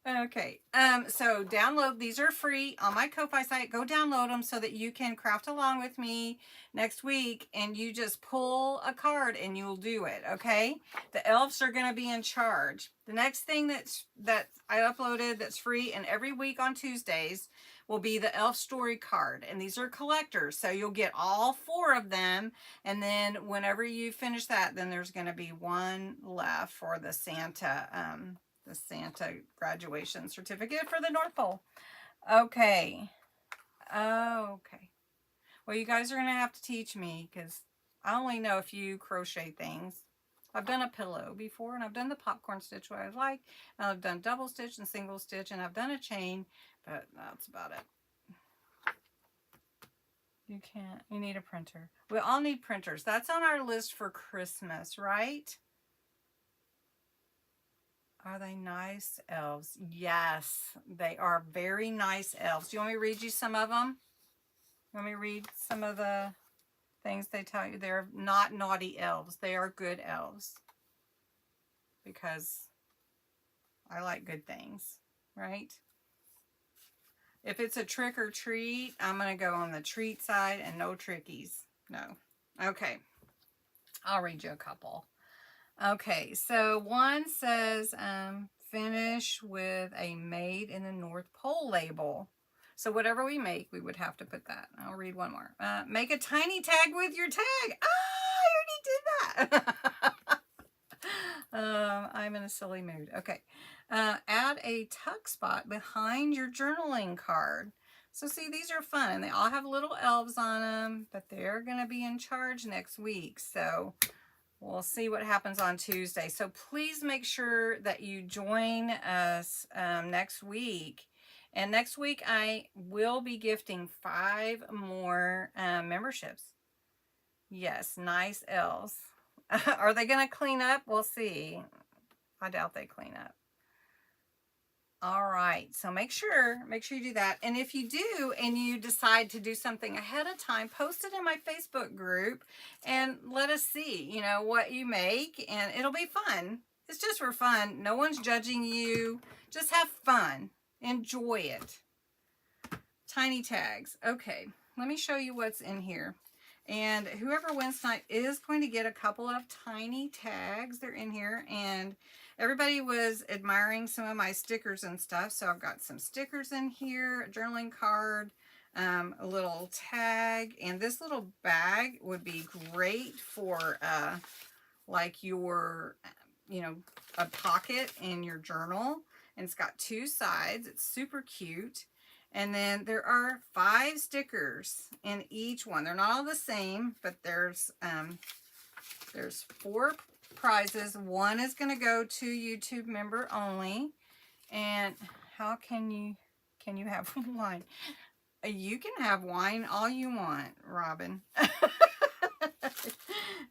Okay, so download. These are free on my Ko-Fi site. Go download them so that you can craft along with me next week, and you just pull a card and you'll do it, okay? The elves are going to be in charge. The next thing that I uploaded that's free, and every week on Tuesdays, will be the elf story card, and these are collectors, so you'll get all 4 of them, and then whenever you finish that, then there's going to be one left for the Santa graduation certificate for the North Pole. Okay. Okay. Well, you guys are going to have to teach me, because I only know a few crochet things. I've done a pillow before, and I've done the popcorn stitch what I like, and I've done double stitch and single stitch, and I've done a chain, but that's about it. You need a printer. We all need printers. That's on our list for Christmas, right? Are they nice elves? Yes, they are very nice elves. Do you want me to read you some of them? You want me to read some of the things they tell you? They're not naughty elves. They are good elves. Because I like good things, right? If it's a trick or treat, I'm going to go on the treat side and no trickies. No. Okay. I'll read you a couple. Okay, so one says, finish with a made in the North Pole label. So whatever we make, we would have to put that. I'll read one more. Make a tiny tag with your tag. I already did that. I'm in a silly mood. Okay. Add a tuck spot behind your journaling card. So see, these are fun, and they all have little elves on them, but they're going to be in charge next week. So we'll see what happens on Tuesday. So please make sure that you join us next week. And next week, I will be gifting 5 more memberships. Yes, nice elves. Are they going to clean up? We'll see. I doubt they clean up. All right, so make sure you do that. And if you do, and you decide to do something ahead of time, post it in my Facebook group and let us see, you know, what you make, and it'll be fun. It's just for fun. No one's judging you. Just have fun. Enjoy it. Tiny tags. Okay, let me show you what's in here. And whoever wins tonight is going to get a couple of tiny tags. They're in here, and everybody was admiring some of my stickers and stuff, so I've got some stickers in here, a journaling card, a little tag, and this little bag would be great for like your, you know, a pocket in your journal. And it's got 2 sides. It's super cute. And then there are 5 stickers in each one. They're not all the same, but there's 4 prizes. One is going to go to YouTube member only. And how can you have wine? You can have wine all you want, Robin.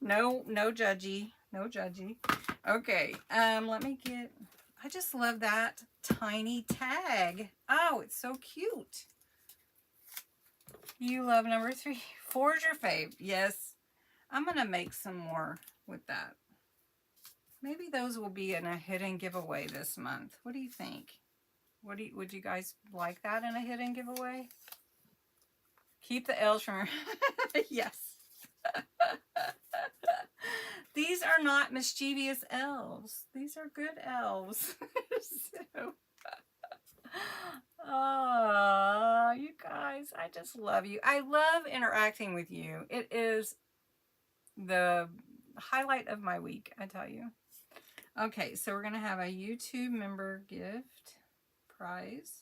No judgy. No judgy. Okay, let me get, I just love that tiny tag. Oh, it's so cute. You love number 3. 4 is your fave. Yes. I'm going to make some more with that. Maybe those will be in a hidden giveaway this month. What do you think? Would you guys like that in a hidden giveaway? Keep the elves from yes. These are not mischievous elves. These are good elves. So, oh, you guys, I just love you. I love interacting with you. It is the highlight of my week, I tell you. Okay, so we're going to have a YouTube member gift prize.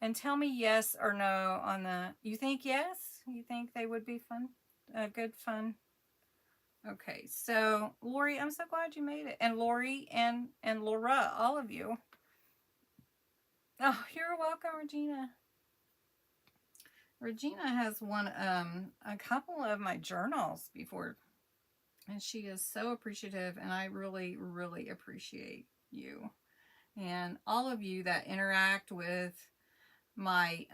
And tell me yes or no on the, you think yes? You think they would be fun? Good fun? Okay, so Lori, I'm so glad you made it. And Lori and Laura, all of you. Oh, you're welcome, Regina. Regina has won a couple of my journals before, and she is so appreciative, and I really, really appreciate you. And all of you that interact with my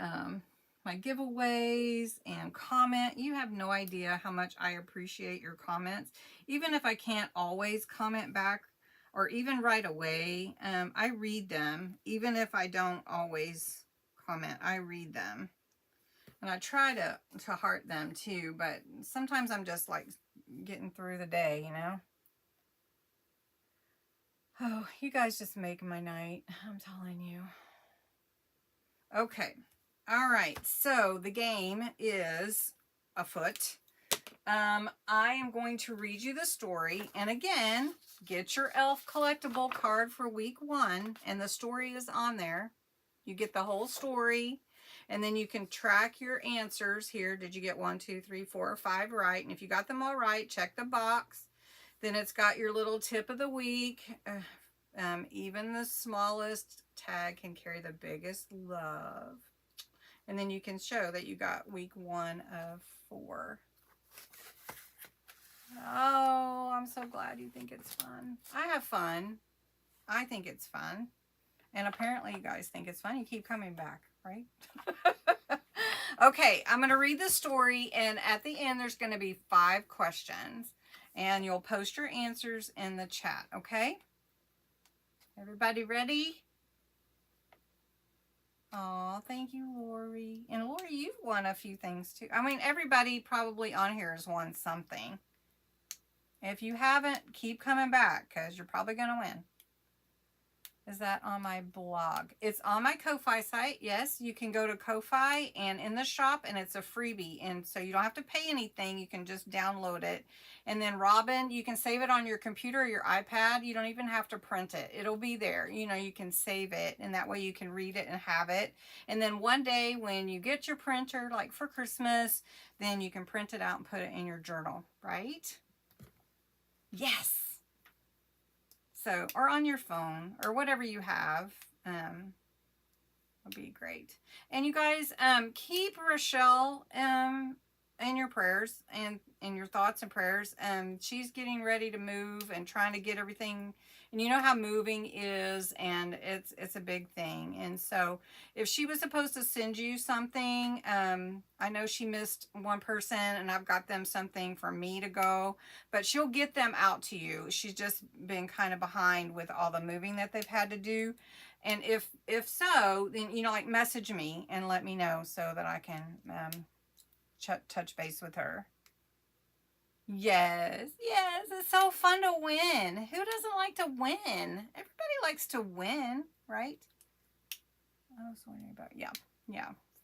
my giveaways and comment. You have no idea how much I appreciate your comments. Even if I can't always comment back or even right away, I read them. Even if I don't always comment, I read them. And I try to heart them too, but sometimes I'm just like getting through the day, you know? Oh, you guys just make my night, I'm telling you. Okay. All right. So the game is afoot. I am going to read you the story. And again, get your elf collectible card for week 1. And the story is on there. You get the whole story. And then you can track your answers here. Did you get 1, 2, 3, 4, or 5 right? And if you got them all right, check the box. Then it's got your little tip of the week. Even the smallest tag can carry the biggest love. And then you can show that you got week 1 of 4. Oh, I'm so glad you think it's fun. I have fun. I think it's fun. And apparently you guys think it's fun. You keep coming back, right? Okay, I'm going to read the story. And at the end, there's going to be 5 questions. And you'll post your answers in the chat, okay? Everybody ready? Oh, thank you, Lori. And Lori, you've won a few things too. I mean, everybody probably on here has won something. If you haven't, keep coming back because you're probably going to win. Is that on my blog? It's on my Ko-Fi site. Yes, you can go to Ko-Fi and in the shop, and it's a freebie. And so you don't have to pay anything. You can just download it. And then Robin, you can save it on your computer or your iPad. You don't even have to print it. It'll be there. You know, you can save it, and that way you can read it and have it. And then one day when you get your printer, like for Christmas, then you can print it out and put it in your journal, right? Yes. So, or on your phone, or whatever you have, it'll be great. And you guys, keep Rochelle in your prayers and in your thoughts and prayers. She's getting ready to move and trying to get everything. And you know how moving is, and it's a big thing. And so, if she was supposed to send you something, I know she missed one person, and I've got them something for me to go. But she'll get them out to you. She's just been kind of behind with all the moving that they've had to do. And if so, then, you know, like message me and let me know so that I can touch base with her. Yes, it's so fun to win. Who doesn't like to win? Everybody likes to win, right? I was wondering about, yeah.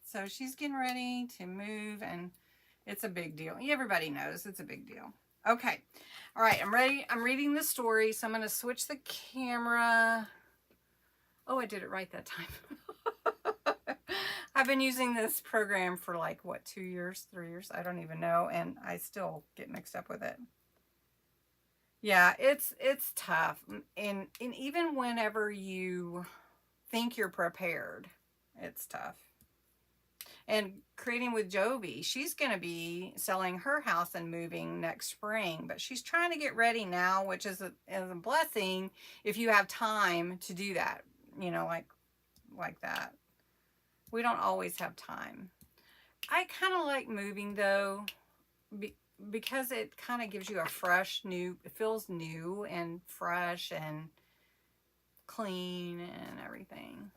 So she's getting ready to move, and it's a big deal. Everybody knows it's a big deal. Okay. All right, I'm ready. I'm reading the story, so I'm going to switch the camera. Oh, I did it right that time. I've been using this program for like, what, 2 years, 3 years? I don't even know, and I still get mixed up with it. Yeah, it's tough. And even whenever you think you're prepared, it's tough. And creating with Jovi, she's going to be selling her house and moving next spring, but she's trying to get ready now, which is a blessing if you have time to do that, you know, like that. We don't always have time. I kind of like moving though, because it kind of gives you a fresh, new, it feels new and fresh and clean and everything.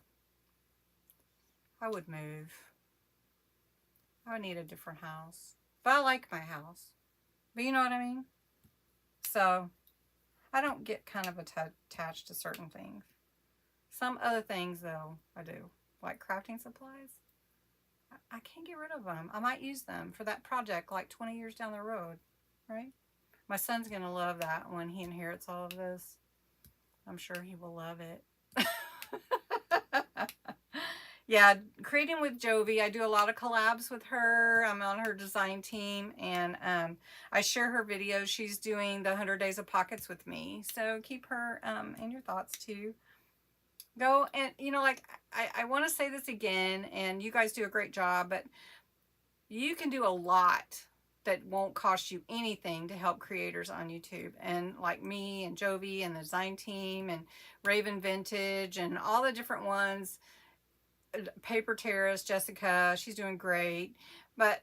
I would move. I would need a different house. But I like my house. But you know what I mean? So, I don't get kind of attached to certain things. Some other things, though, I do. Like crafting supplies. I can't get rid of them. I might use them for that project like 20 years down the road. Right? My son's going to love that when he inherits all of this. I'm sure he will love it. Yeah, creating with Jovi. I do a lot of collabs with her. I'm on her design team, and I share her videos. She's doing the 100 Days of Pockets with me. So keep her in your thoughts too. Go and, you know, like, I want to say this again, and you guys do a great job, but you can do a lot that won't cost you anything to help creators on YouTube. And like me and Jovi and the design team and Raven Vintage and all the different ones, Paper Terrace, Jessica, she's doing great. But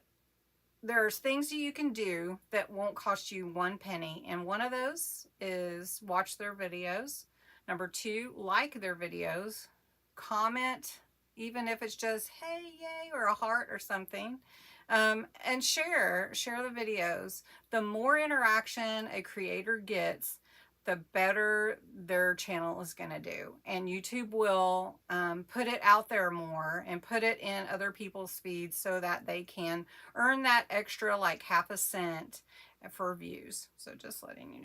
there's things that you can do that won't cost you 1 penny. And one of those is watch their videos. Number 2, like their videos. Comment, even if it's just, hey, yay, or a heart or something. And share the videos. The more interaction a creator gets, the better their channel is going to do. And YouTube will put it out there more and put it in other people's feeds so that they can earn that extra like half a cent for views. So just letting you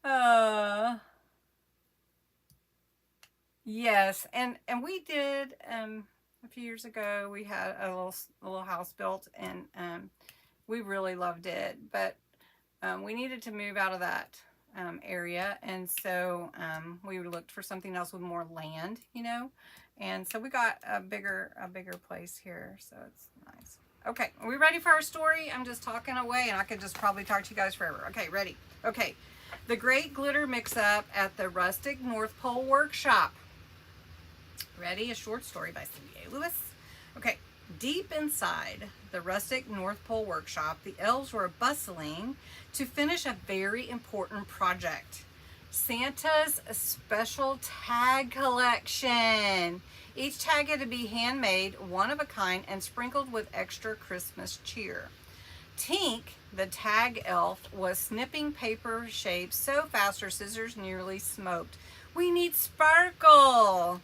know. Yes, and we did a few years ago. We had a little house built, and we really loved it. But we needed to move out of that area, and so we looked for something else with more land, you know. And so we got a bigger place here, so it's nice. Okay, are we ready for our story? I'm just talking away, and I could just probably talk to you guys forever. Okay, ready? Okay, the Great Glitter Mix-Up at the Rustic North Pole Workshop. Ready? A short story by C.A. Lewis. Okay. Deep inside the Rustic North Pole Workshop, the elves were bustling to finish a very important project. Santa's special tag collection. Each tag had to be handmade, one of a kind, and sprinkled with extra Christmas cheer. Tink, the tag elf, was snipping paper shapes so fast her scissors nearly smoked. "We need sparkle,"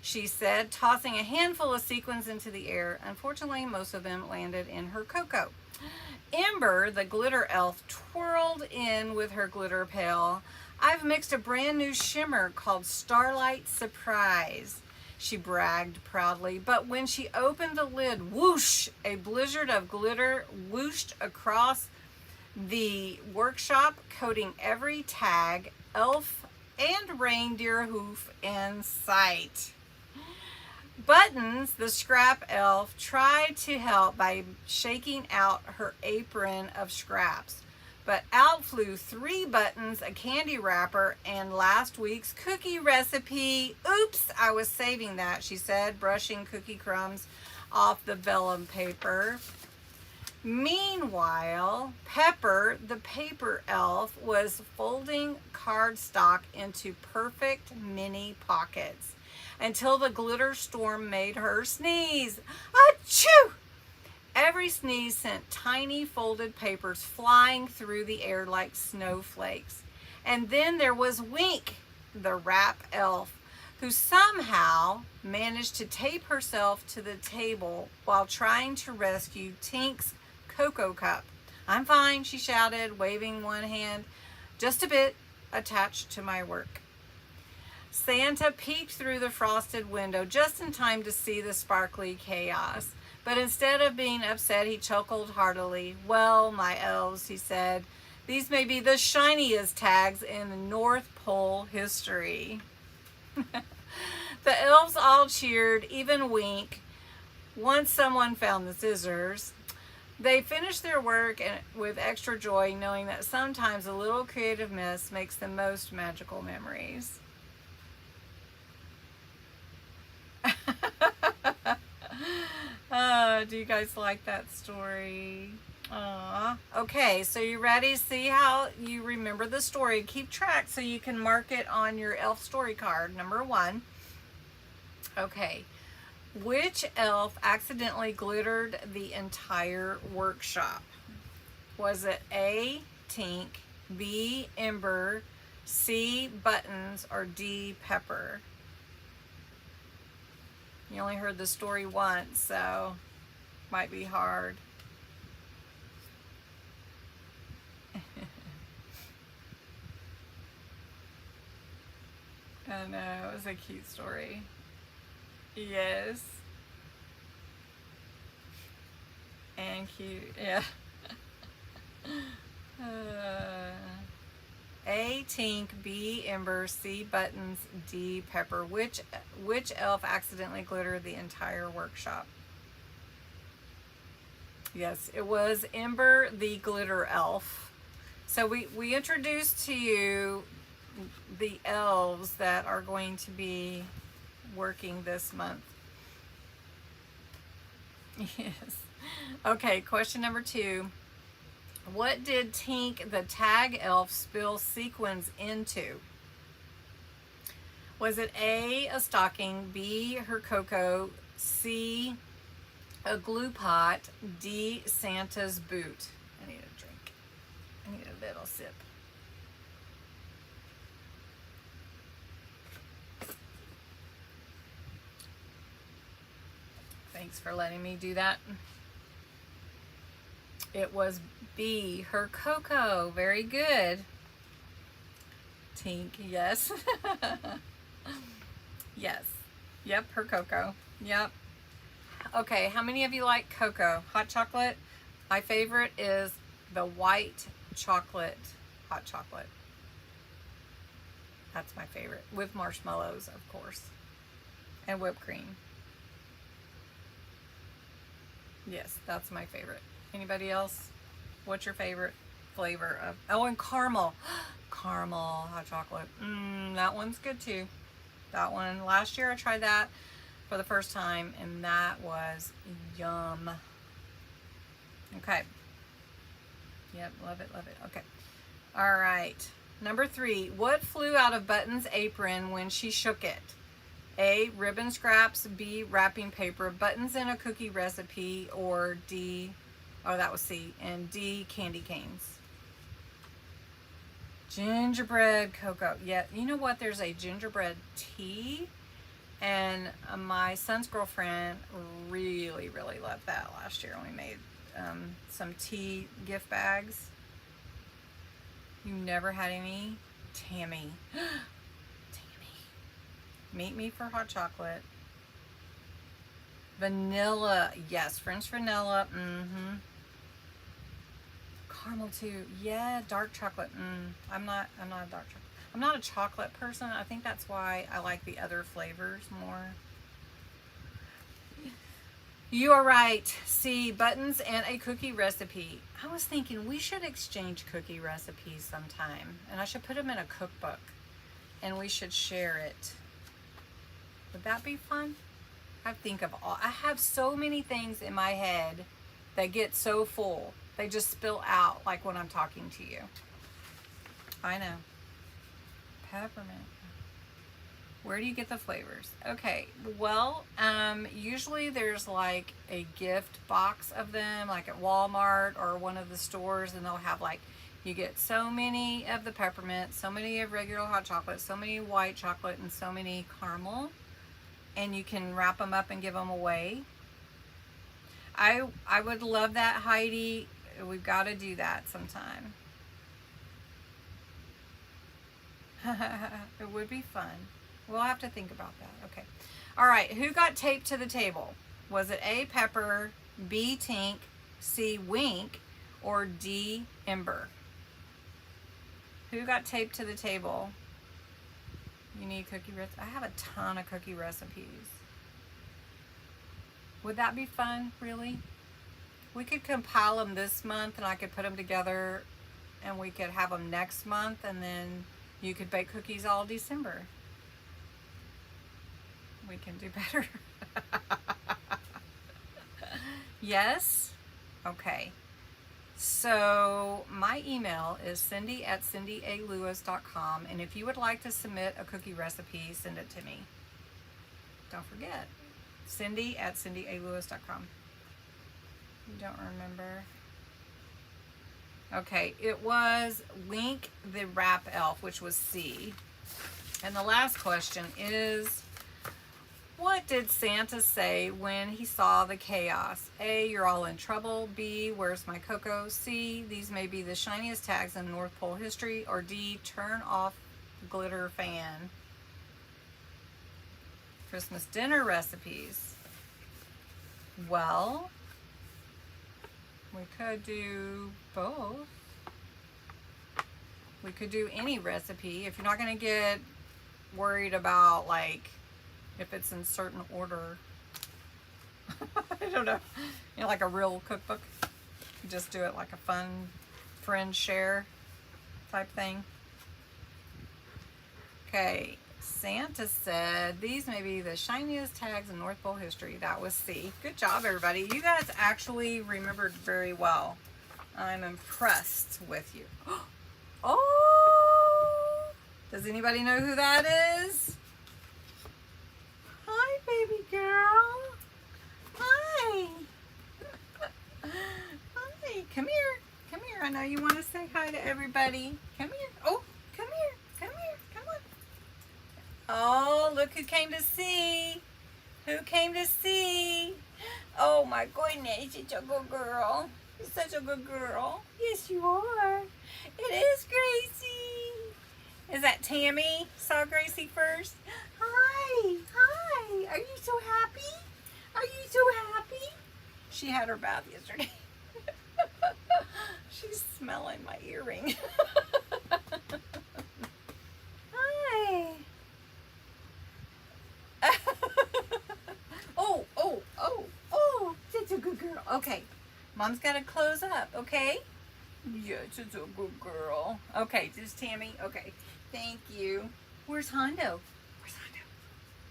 she said, tossing a handful of sequins into the air. Unfortunately, most of them landed in her cocoa. Ember, the glitter elf, twirled in with her glitter pail. "I've mixed a brand new shimmer called Starlight Surprise," she bragged proudly. But when she opened the lid, whoosh, a blizzard of glitter whooshed across the workshop, coating every tag, elf, and reindeer hoof in sight. Buttons, the scrap elf, tried to help by shaking out her apron of scraps. But out flew 3 buttons, a candy wrapper, and last week's cookie recipe. "Oops, I was saving that," she said, brushing cookie crumbs off the vellum paper. Meanwhile, Pepper, the paper elf, was folding cardstock into perfect mini pockets until the glitter storm made her sneeze. Achoo! Every sneeze sent tiny folded papers flying through the air like snowflakes. And then there was Wink, the wrap elf, who somehow managed to tape herself to the table while trying to rescue Tink's cocoa cup. "I'm fine," she shouted, waving one hand just a bit attached to my work. Santa peeked through the frosted window just in time to see the sparkly chaos. But instead of being upset, he chuckled heartily. "Well, my elves," he said, "these may be the shiniest tags in North Pole history." The elves all cheered, even Wink, once someone found the scissors. They finished their work with extra joy, knowing that sometimes a little creative mess makes the most magical memories. Do you guys like that story? Aww. Okay, so you ready? See how you remember the story. Keep track so you can mark it on your elf story card. Number 1. Okay. Which elf accidentally glittered the entire workshop? Was it A, Tink, B, Ember, C, Buttons, or D, Pepper? You only heard the story once, so might be hard. I know, it was a cute story. Yes. And cute, yeah. A, Tink, B, Ember, C, Buttons, D, Pepper. Which elf accidentally glittered the entire workshop? Yes, it was Ember, the glitter elf. So we introduced to you the elves that are going to be working this month. Yes. Okay, question number 2. What did Tink, the tag elf, spill sequins into? Was it A, a stocking, B, her cocoa, C, a glue pot, D, Santa's boot? I need a drink. I need a little sip. Thanks for letting me do that. It was B, her cocoa. Very good. Tink, yes. Yes. Yep, her cocoa. Yep. Okay, how many of you like cocoa? Hot chocolate? My favorite is the white chocolate hot chocolate. That's my favorite. With marshmallows, of course. And whipped cream. Yes, that's my favorite. Anybody else? What's your favorite flavor of? Oh, and caramel. Caramel hot chocolate. That one's good too. That one, last year I tried that for the first time and that was yum. Okay. Yep, love it, love it. Okay. All right. Number 3. What flew out of Button's apron when she shook it? A, ribbon scraps, B, wrapping paper, buttons in a cookie recipe, or D, oh, that was C, and D, candy canes. Gingerbread cocoa. Yeah, you know what? There's a gingerbread tea, and my son's girlfriend really, really loved that last year when we made some tea gift bags. You never had any? Tammy. Meet me for hot chocolate. Vanilla, yes, French vanilla. Caramel too. Yeah, dark chocolate. I'm not a dark chocolate. I'm not a chocolate person. I think that's why I like the other flavors more. You are right. See, buttons and a cookie recipe. I was thinking we should exchange cookie recipes sometime, and I should put them in a cookbook, and we should share it. Would that be fun? I have so many things in my head that get so full. They just spill out like when I'm talking to you. I know. Peppermint. Where do you get the flavors? Okay, well, usually there's like a gift box of them, like at Walmart or one of the stores, and they'll have like You get so many of the peppermint, so many of regular hot chocolate, so many white chocolate, and so many caramel. And you can wrap them up and give them away. I would love that, Heidi. We've got to do that sometime. It would be fun. We'll have to think about that. Okay. All right. Who got taped to the table? Was it A, Pepper, B, Tink, C, Wink, or D, Ember? Who got taped to the table? You need cookie recipes. I have a ton of cookie recipes. Would that be fun, really? We could compile them this month and I could put them together and we could have them next month and then you could bake cookies all December. We can do better. Yes? Okay. So my email is cindy@cindyaLewis.com, and if you would like to submit a cookie recipe, send it to me. Don't forget, cindy@cindyaLewis.com. You don't remember? Okay, it was Wink the Wrap Elf, which was C. And the last question is, what did Santa say when he saw the chaos? A, you're all in trouble. B, where's my cocoa? C, these may be the shiniest tags in North Pole history. Or D, turn off glitter fan. Christmas dinner recipes. Well, we could do both. We could do any recipe. If you're not going to get worried about, like, if it's in certain order. I don't know. You know, like a real cookbook. You just do it like a fun friend share type thing. Okay. Santa said, these may be the shiniest tags in North Pole history. That was C. Good job, everybody. You guys actually remembered very well. I'm impressed with you. Oh! Does anybody know who that is? Hi, baby girl. Hi. Hi. Come here. Come here. I know you want to say hi to everybody. Come here. Oh, come here. Come here. Come on. Oh, look who came to see. Who came to see? Oh, my goodness. You're such a good girl. You're such a good girl. Yes, you are. It is Gracie. Is that Tammy? Saw Gracie first? Hi. Hi. Are you so happy? Are you so happy? She had her bath yesterday. She's smelling my earring. Hi. Oh, such a good girl. Okay. Mom's got to close up, okay? Yeah, such a good girl. Okay, just Tammy. Okay. Thank you. Where's Hondo? Where's Hondo?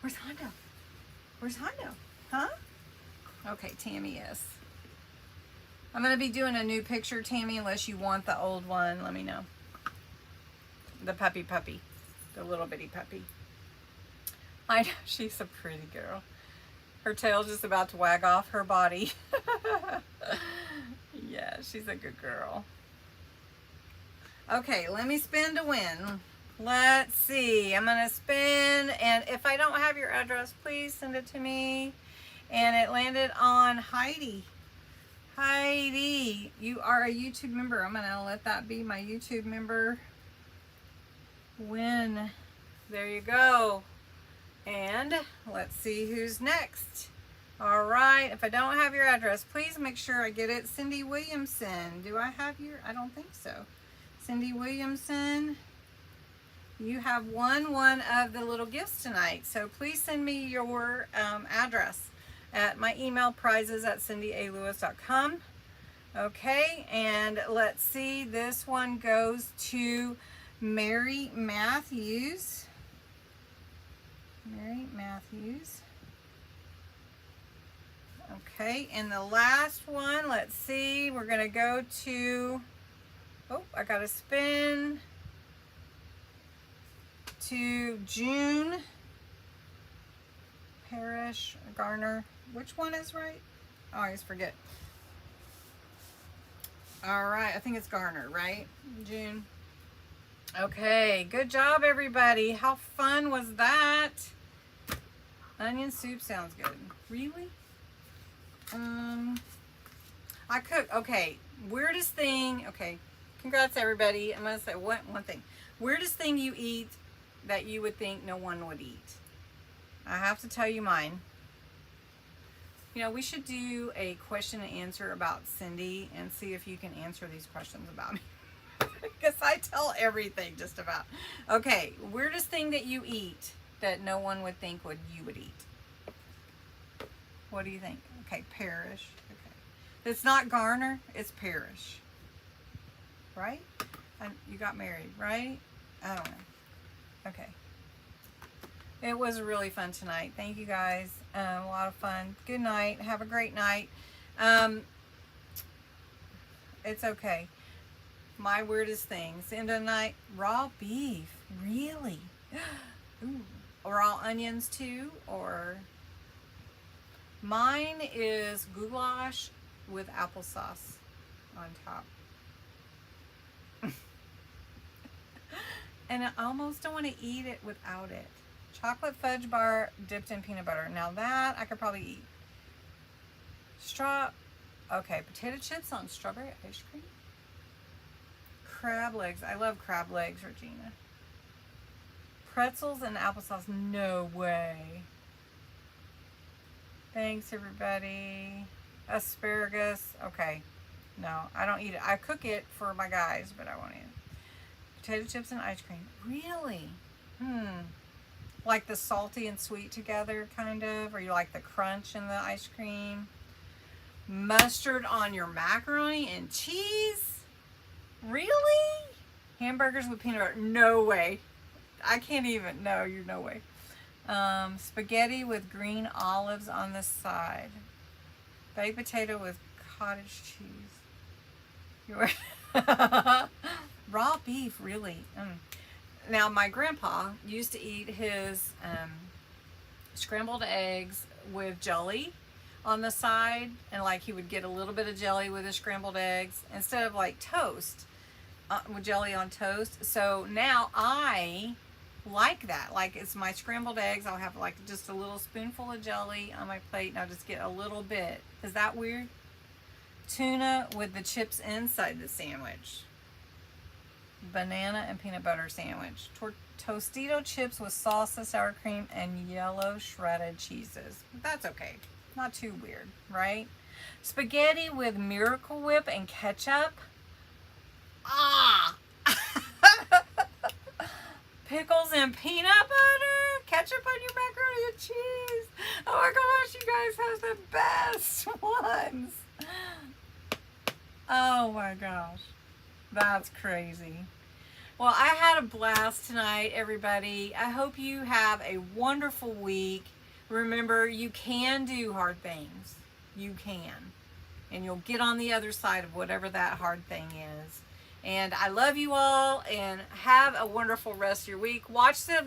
Where's Hondo? Where's Hondo? Huh? Okay, Tammy is. I'm going to be doing a new picture, Tammy, unless you want the old one. Let me know. The puppy. The little bitty puppy. I know, she's a pretty girl. Her tail's just about to wag off her body. Yeah, she's a good girl. Okay, let me spin to win. Let's see. I'm going to spin, and if I don't have your address, please send it to me. And it landed on Heidi. Heidi, you are a YouTube member. I'm going to let that be my YouTube member win. There you go. And let's see who's next. All right, if I don't have your address, please make sure I get it. Cindy Williamson. Do I have your? I don't think so. Cindy Williamson, you have won one of the little gifts tonight. So please send me your address at my email, prizes@cindyaLewis.com. Okay, and let's see. This one goes to Mary Matthews. Mary Matthews. Okay, and the last one, let's see, we're going to go to, oh, I got to spin to June Parrish Garner. Which one is right? I always forget. All right, I think it's Garner, right? June. Okay, good job, everybody. How fun was that? Onion soup sounds good. Really? I cook. Okay, weirdest thing. Okay, congrats, everybody. I'm gonna say one thing. Weirdest thing you eat that you would think no one would eat. I have to tell you mine. You know, we should do a question and answer about Cindy and see if you can answer these questions about me. Because I tell everything just about. Okay, weirdest thing that you eat that no one would think you would eat. What do you think? Okay, Parish. Okay. It's not Garner, it's Parish. Right? And you got married, right? I don't know. Okay. It was really fun tonight. Thank you guys. A lot of fun. Good night. Have a great night. It's okay. My weirdest things. End of the night, raw beef. Really? Ooh. Raw onions too? Or mine is goulash with applesauce on top. And I almost don't want to eat it without it. Chocolate fudge bar dipped in peanut butter. Now that I could probably eat. Okay, potato chips on strawberry ice cream. Crab legs. I love crab legs, Regina. Pretzels and applesauce. No way. Thanks, everybody. Asparagus. Okay. No, I don't eat it. I cook it for my guys, but I won't eat it. Potato chips and ice cream. Really? Like the salty and sweet together, kind of? Or you like the crunch in the ice cream? Mustard on your macaroni and cheese? Really? Hamburgers with peanut butter? No way. I can't even. No, you're no way. Spaghetti with green olives on the side. Baked potato with cottage cheese. Raw beef, really. Now, my grandpa used to eat his scrambled eggs with jelly on the side, and like he would get a little bit of jelly with his scrambled eggs instead of like toast with jelly on toast. So now I like that. Like, it's my scrambled eggs. I'll have like just a little spoonful of jelly on my plate, and I'll just get a little bit. Is that weird? Tuna with the chips inside the sandwich. Banana and peanut butter sandwich. Tostito chips with salsa, sour cream, and yellow shredded cheeses. That's okay. Not too weird, right? Spaghetti with Miracle Whip and ketchup. Ah! Pickles and peanut butter. Ketchup on your macaroni and cheese. Oh my gosh, you guys have the best ones. Oh my gosh. That's crazy. Well, I had a blast tonight, everybody. I hope you have a wonderful week. Remember, you can do hard things. You can. And you'll get on the other side of whatever that hard thing is. And I love you all, and have a wonderful rest of your week. Watch the